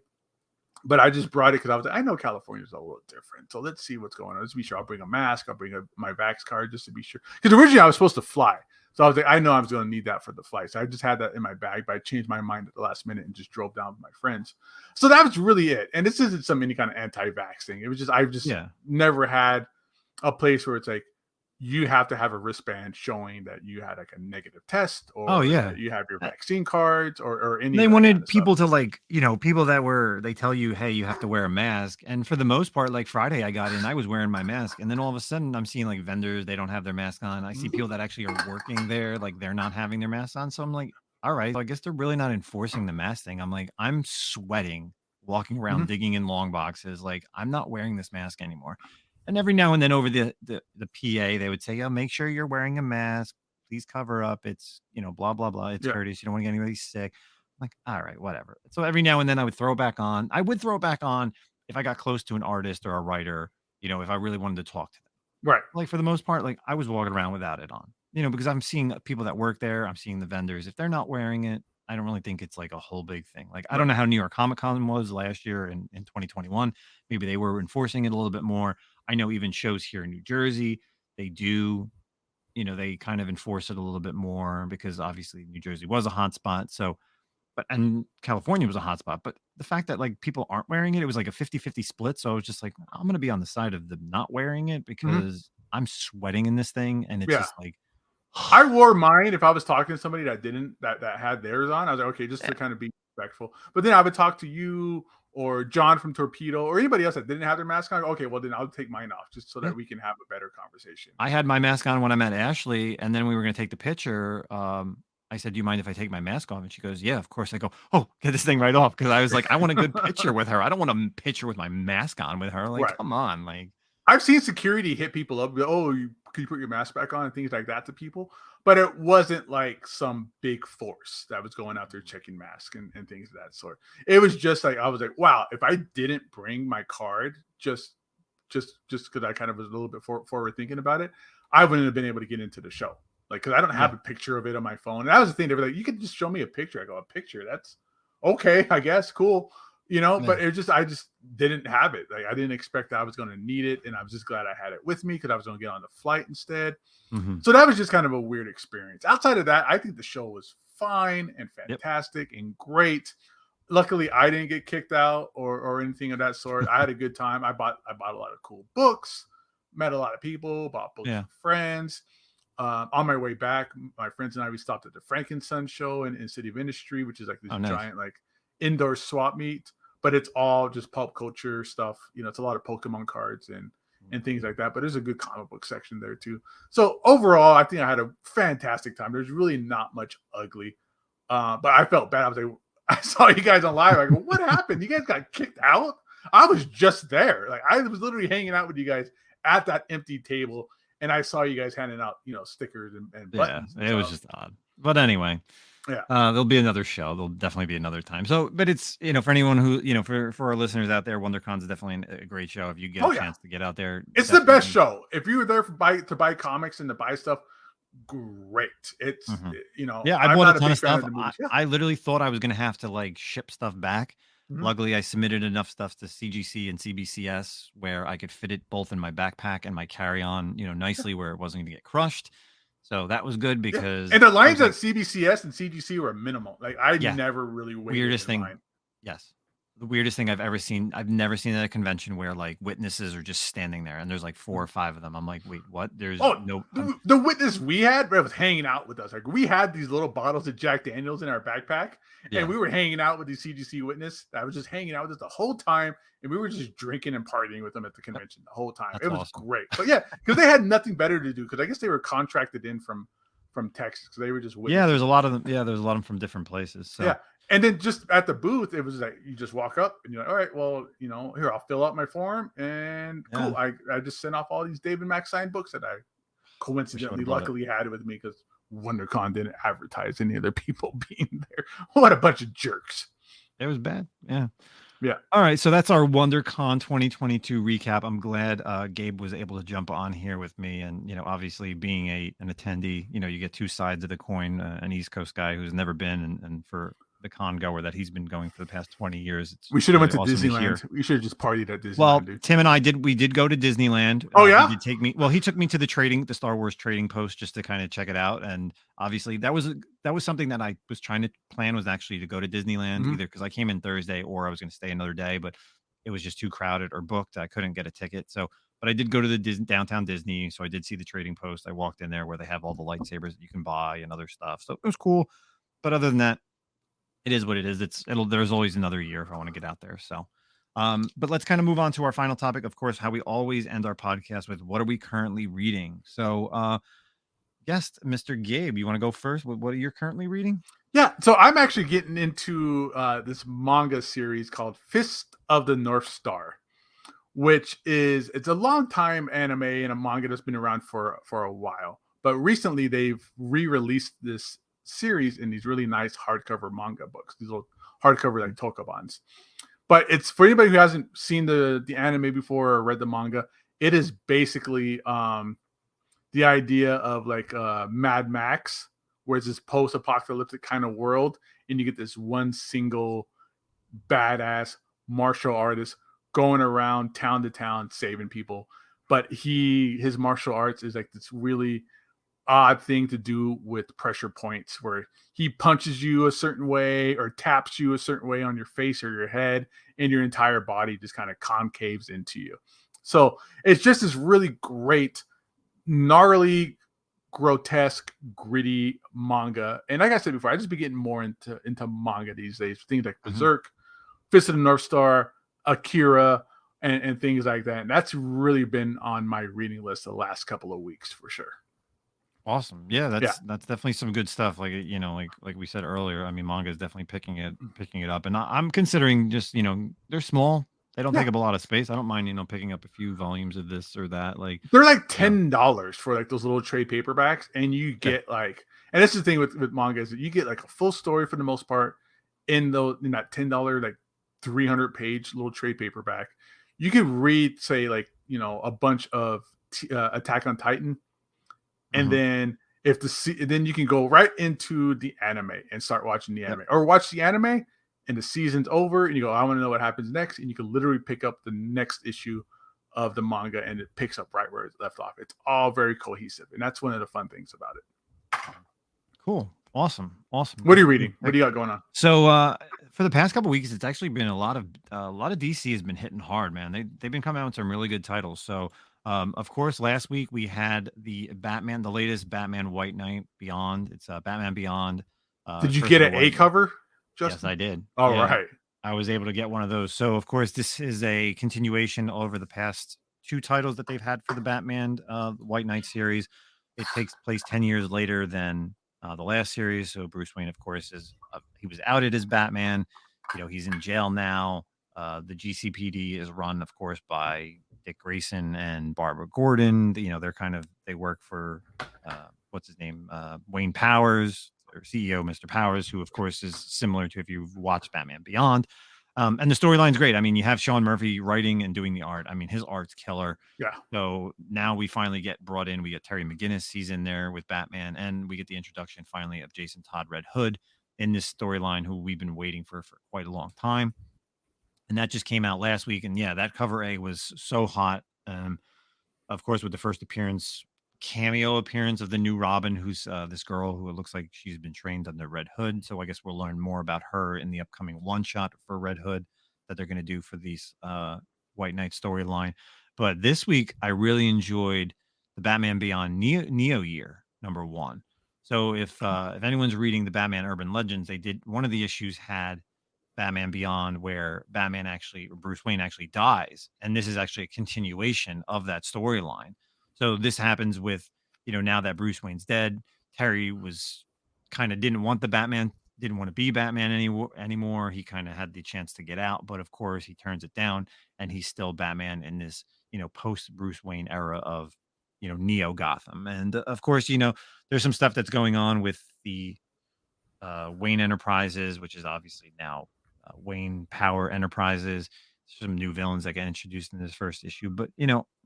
but I just brought it because I know California's a little different. So let's see what's going on. Let's be sure. I'll bring a mask. I'll bring my vax card just to be sure. Because originally I was supposed to fly. So I was like, I know I was going to need that for the flight. So I just had that in my bag, but I changed my mind at the last minute and just drove down with my friends. So that was really it. And this isn't any kind of anti-vax thing. It was just, I've just never had a place where it's like, you have to have a wristband showing that you had like a negative test, or you have your vaccine cards or any. They wanted people to like, you know, people that they tell you, hey, you have to wear a mask. And for the most part, like Friday I got in, I was wearing my mask. And then all of a sudden I'm seeing like vendors, they don't have their mask on. I see people that actually are working there, like they're not having their masks on. So I'm like, all right, so I guess they're really not enforcing the mask thing. I'm like, I'm sweating, walking around, digging in long boxes. Like I'm not wearing this mask anymore. And every now and then over the PA, they would say, "Oh, make sure you're wearing a mask. Please cover up. It's, you know, blah, blah, blah. It's courteous. You don't want to get anybody sick." I'm like, all right, whatever. So every now and then I would throw it back on. I would throw it back on if I got close to an artist or a writer, you know, if I really wanted to talk to them. Right. Like for the most part, like I was walking around without it on, you know, because I'm seeing people that work there. I'm seeing the vendors. If they're not wearing it, I don't really think it's like a whole big thing. Like, I don't know how New York Comic Con was last year in 2021. Maybe they were enforcing it a little bit more. I know even shows here in New Jersey, they do, you know, they kind of enforce it a little bit more because obviously New Jersey was a hot spot. So, and California was a hot spot. But the fact that like people aren't wearing it, it was like a 50-50 split. So I was just like, I'm going to be on the side of them not wearing it because I'm sweating in this thing. And it's just like, I wore mine if I was talking to somebody that didn't that had theirs on. I was like, okay, just to kind of be respectful. But then I would talk to you or John from Torpedo or anybody else that didn't have their mask on. Okay, well then I'll take mine off just so that we can have a better conversation. I had my mask on when I met Ashley, and then we were going to take the picture. I said, "Do you mind if I take my mask off?" And she goes, "Yeah, of course." I go, "Oh, get this thing right off," because I was like, "I want a good picture with her. I don't want a picture with my mask on with her. Like, Right. come on, like." I've seen security hit people up. Oh, can you put your mask back on and things like that to people? But it wasn't like some big force that was going out there checking masks and things of that sort. It was just like I was like, wow, if I didn't bring my card, just because I kind of was a little bit forward thinking about it, I wouldn't have been able to get into the show. Like, because I don't have a picture of it on my phone. And that was the thing. They were like, you could just show me a picture. I go, a picture? That's okay, I guess. Cool. You know, but I just didn't have it. Like, I didn't expect that I was going to need it. And I was just glad I had it with me because I was going to get on the flight instead. Mm-hmm. So that was just kind of a weird experience. Outside of that, I think the show was fine and fantastic and great. Luckily, I didn't get kicked out or anything of that sort. I had a good time. I bought a lot of cool books, met a lot of people, bought books for friends. On my way back, my friends and I, we stopped at the Frankenstein show in City of Industry, which is like this giant like indoor swap meet, but it's all just pulp culture stuff. You know, it's a lot of Pokemon cards and things like that. But there's a good comic book section there too. So overall, I think I had a fantastic time. There's really not much ugly, but I felt bad. I was like, I saw you guys on live. I go, what happened? You guys got kicked out? I was just there. Like, I was literally hanging out with you guys at that empty table. And I saw you guys handing out, you know, stickers and buttons. Yeah, it was just odd. But anyway, there'll be another show. There'll definitely be another time. So, but it's, you know, for anyone who, you know, for our listeners out there, WonderCon is definitely a great show. If you get a chance to get out there, it's the best show. If you were there to buy comics and to buy stuff, great. It's you know, I bought a ton of stuff. I literally thought I was going to have to like ship stuff back. Luckily, I submitted enough stuff to CGC and CBCS where I could fit it both in my backpack and my carry-on, you know, nicely where it wasn't going to get crushed. So that was good because and the lines at CBCS and CGC were minimal. Like, I never really waited. Weirdest thing. Yes. The weirdest thing I've ever seen. I've never seen at a convention where like witnesses are just standing there and there's like 4 or 5 of them. I'm like, wait, what? There's no. The witness we had was hanging out with us. Like, we had these little bottles of Jack Daniels in our backpack, and we were hanging out with the CGC witness. I was just hanging out with us the whole time, and we were just drinking and partying with them at the convention the whole time. It was great. But yeah, because they had nothing better to do. Because I guess they were contracted in from Texas, so they were just witnessing. There's a lot of them. Yeah, there's a lot of them from different places. So. Yeah. And then just at the booth, it was like you just walk up and you're like, all right, well, you know, here, I'll fill out my form and cool. I just sent off all these David Mack signed books that I coincidentally, luckily had it with me because WonderCon didn't advertise any other people being there. What a bunch of jerks. It was bad. Yeah. Yeah. All right. So that's our WonderCon 2022 recap. I'm glad Gabe was able to jump on here with me. And, you know, obviously being an attendee, you know, you get 2 sides of the coin, an East Coast guy who's never been and for the con goer that he's been going for the past 20 years. We should have went to Disneyland. We should have just partied at Disneyland. Well, dude. Tim and I we did go to Disneyland. Oh yeah. He took me to the Star Wars trading post just to kind of check it out. And obviously that was something that I was trying to plan, was actually to go to Disneyland either because I came in Thursday or I was going to stay another day, but it was just too crowded or booked. I couldn't get a ticket. So, but I did go to the downtown Disney. So I did see the trading post. I walked in there where they have all the lightsabers that you can buy and other stuff. So it was cool. But other than that, it is what it is. There's always another year if I want to get out there. So, but let's kind of move on to our final topic. Of course, how we always end our podcast with what are we currently reading? So, guest Mr. Gabe, you want to go first? What are you currently reading? Yeah, so I'm actually getting into this manga series called Fist of the North Star, which it's a long time anime and a manga that's been around for a while. But recently they've re-released this series in these really nice hardcover manga books, these little hardcover like tokobans. But it's for anybody who hasn't seen the anime before or read the manga, it is basically the idea of like Mad Max, where it's this post-apocalyptic kind of world, and you get this one single badass martial artist going around town to town saving people. But his martial arts is like this really odd thing to do with pressure points where he punches you a certain way or taps you a certain way on your face or your head, and your entire body just kind of concaves into you. So it's just this really great, gnarly, grotesque, gritty manga. And like I said before, I just be getting more into manga these days. Things like Berserk, Fist of the North Star, Akira, and things like that. And that's really been on my reading list the last couple of weeks for sure. Awesome. Yeah, that's definitely some good stuff. Like like we said earlier, I mean, manga is definitely picking it up, and I'm considering just they're small. They don't take up a lot of space. I don't mind picking up a few volumes of this or that. Like they're like $10 for like those little trade paperbacks, and you get like, and this is the thing with manga is that you get like a full story for the most part in that $10 like 300-page little trade paperback. You can read say like a bunch of Attack on Titan. And then then you can go right into the anime and start watching the anime, or watch the anime and the season's over and you go, I want to know what happens next. And you can literally pick up the next issue of the manga and it picks up right where it left off. It's all very cohesive. And that's one of the fun things about it. Cool. Awesome. What are you reading? What do you got going on? So for the past couple of weeks, it's actually been a lot of DC has been hitting hard, man. They've been coming out with some really good titles. So of course, last week we had the latest Batman White Knight Beyond. It's Batman Beyond. Did you get an A cover? Yes, I did. All right. I was able to get one of those. So of course, this is a continuation over the past 2 titles that they've had for the Batman White Knight series. It takes place 10 years later than the last series. So Bruce Wayne, of course, he was outed as Batman. He's in jail now. The GCPD is run, of course, by Dick Grayson and Barbara Gordon. They work for what's his name, Wayne Powers, or CEO Mr. Powers, who of course is similar to if you've watched Batman Beyond. And the storyline's great. I mean, you have Sean Murphy writing and doing the art. I mean, his art's killer. Yeah. So now we finally get brought in. We get Terry McGinnis. He's in there with Batman, and we get the introduction finally of Jason Todd Red Hood in this storyline, who we've been waiting for quite a long time. And that just came out last week. And yeah, that cover A was so hot. Of course, with the first cameo appearance of the new Robin, who's this girl who it looks like she's been trained under Red Hood. So I guess we'll learn more about her in the upcoming one-shot for Red Hood that they're going to do for these White Knight storyline. But this week, I really enjoyed the Batman Beyond Neo Year #1. So if anyone's reading the Batman Urban Legends, one of the issues had Batman Beyond where Bruce Wayne actually dies. And this is actually a continuation of that storyline. So this happens with, now that Bruce Wayne's dead, Terry didn't want to be Batman anymore. He kind of had the chance to get out, but of course he turns it down and he's still Batman in this, post Bruce Wayne era of, Neo Gotham. And of course, there's some stuff that's going on with the Wayne Enterprises, which is obviously now Wayne Power Enterprises. Some new villains that get introduced in this first issue, but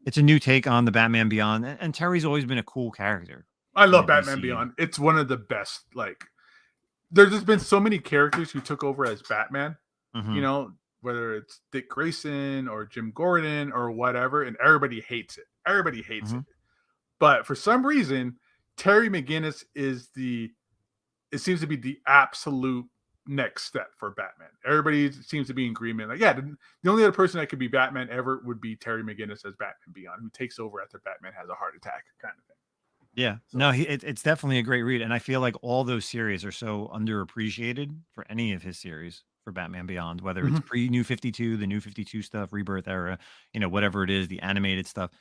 it's a new take on the Batman Beyond, and Terry's always been a cool character. I love Batman DC. Beyond. It's one of the best. Like, there's just been so many characters who took over as Batman. Whether it's Dick Grayson or Jim Gordon or whatever, and everybody hates it. Everybody hates it. But for some reason, Terry McGinnis seems to be the absolute next step for Batman. Everybody seems to be in agreement. Like, the only other person that could be Batman ever would be Terry McGinnis as Batman Beyond, who takes over after Batman has a heart attack, kind of thing. Yeah, so. No, it's definitely a great read, and I feel like all those series are so underappreciated for any of his series for Batman Beyond, whether it's pre-New 52, the New 52 stuff, Rebirth era, whatever it is, the animated stuff.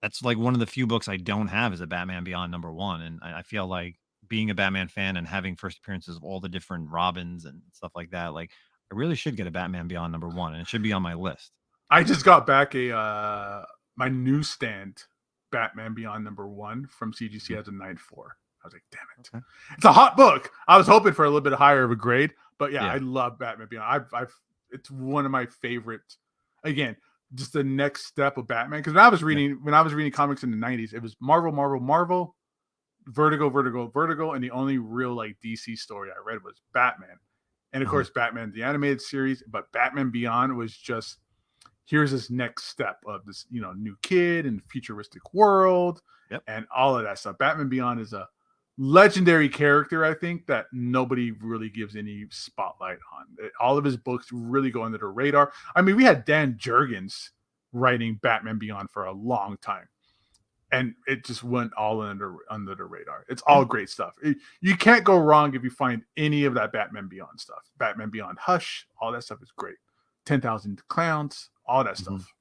That's like one of the few books I don't have is a Batman Beyond #1, and I feel like being a Batman fan and having first appearances of all the different Robins and stuff like that, like I really should get a Batman Beyond #1, and it should be on my list. I just got back my newsstand Batman Beyond #1 from CGC as a 9.4. I was like, damn it. Okay. It's a hot book. I was hoping for a little bit higher of a grade, but yeah. I love Batman Beyond. It's one of my favorites. Again, just the next step of Batman. Because when I was reading comics in the 90s, it was Marvel, Vertigo, and the only real like DC story I read was Batman. And of course, Batman the animated series, but Batman Beyond was just, here's this next step of this, new kid and futuristic world and all of that stuff. Batman Beyond is a legendary character, I think, that nobody really gives any spotlight on. All of his books really go under the radar. I mean, we had Dan Jurgens writing Batman Beyond for a long time. and it just went all under the radar. It's all great stuff. You can't go wrong if you find any of that Batman Beyond stuff. Batman Beyond Hush, all that stuff is great. 10,000 Clowns, all that stuff.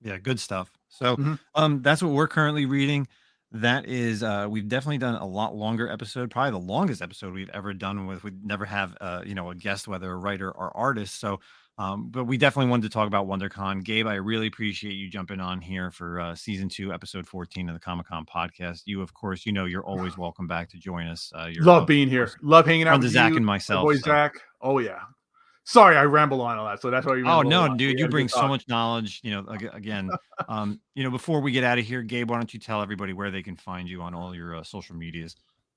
Yeah, good stuff. So that's what we're currently reading. That is, we've definitely done a lot longer episode, probably the longest episode we've ever done with. We never have, you know, a guest, whether a writer or artist. So, but we definitely wanted to talk about WonderCon. Gabe, I really appreciate you jumping on here for season 2, episode 14 of the Comic-Con podcast. You, of course, you know, you're always welcome back to join us. Love being here. Love hanging out with Zach you, and myself. Boy, Zack. Oh yeah. Sorry, I ramble on a lot, so that's why you. Oh no, dude, you bring so much knowledge. You know, again, you know, before we get out of here, Gabe, why don't you tell everybody where they can find you on all your social medias?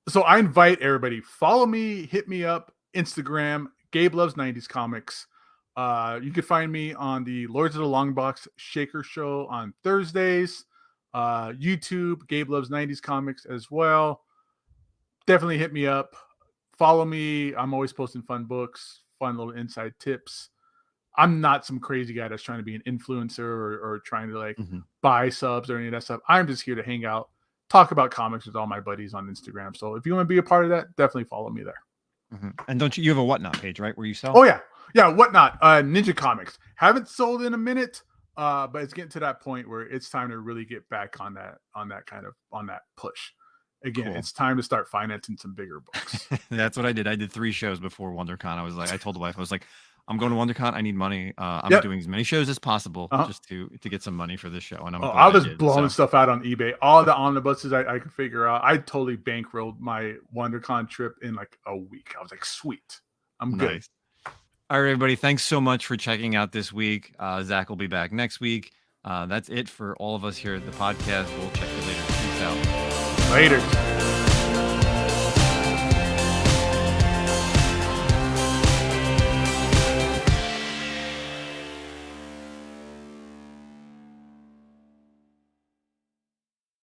So I invite everybody, follow me, hit me up, Instagram, GabeLoves90sComics. You can find me on the Lords of the Longbox Shaker Show on Thursdays. YouTube, GabeLoves90sComics as well. Definitely hit me up. Follow me. I'm always posting fun books, fun little inside tips. I'm not some crazy guy that's trying to be an influencer or trying to like buy subs or any of that stuff. I'm just here to hang out, talk about comics with all my buddies on Instagram. So if you want to be a part of that, definitely follow me there. And don't you have a Whatnot page, right? Where you sell? Oh yeah. Yeah. Whatnot. Ninja Comics. Haven't sold in a minute, but it's getting to that point where it's time to really get back on that push. Again, It's time to start financing some bigger books. That's what I did. I did 3 shows before WonderCon. I told the wife, I was like, I'm going to WonderCon. I need money. I'm doing as many shows as possible just to get some money for this show. And I was blowing stuff out on eBay. All the omnibuses I could figure out. I totally bankrolled my WonderCon trip in like a week. I was like, sweet. I'm good. All right, everybody. Thanks so much for checking out this week. Zach will be back next week. That's it for all of us here at the podcast. We'll check you later. Peace out. Later.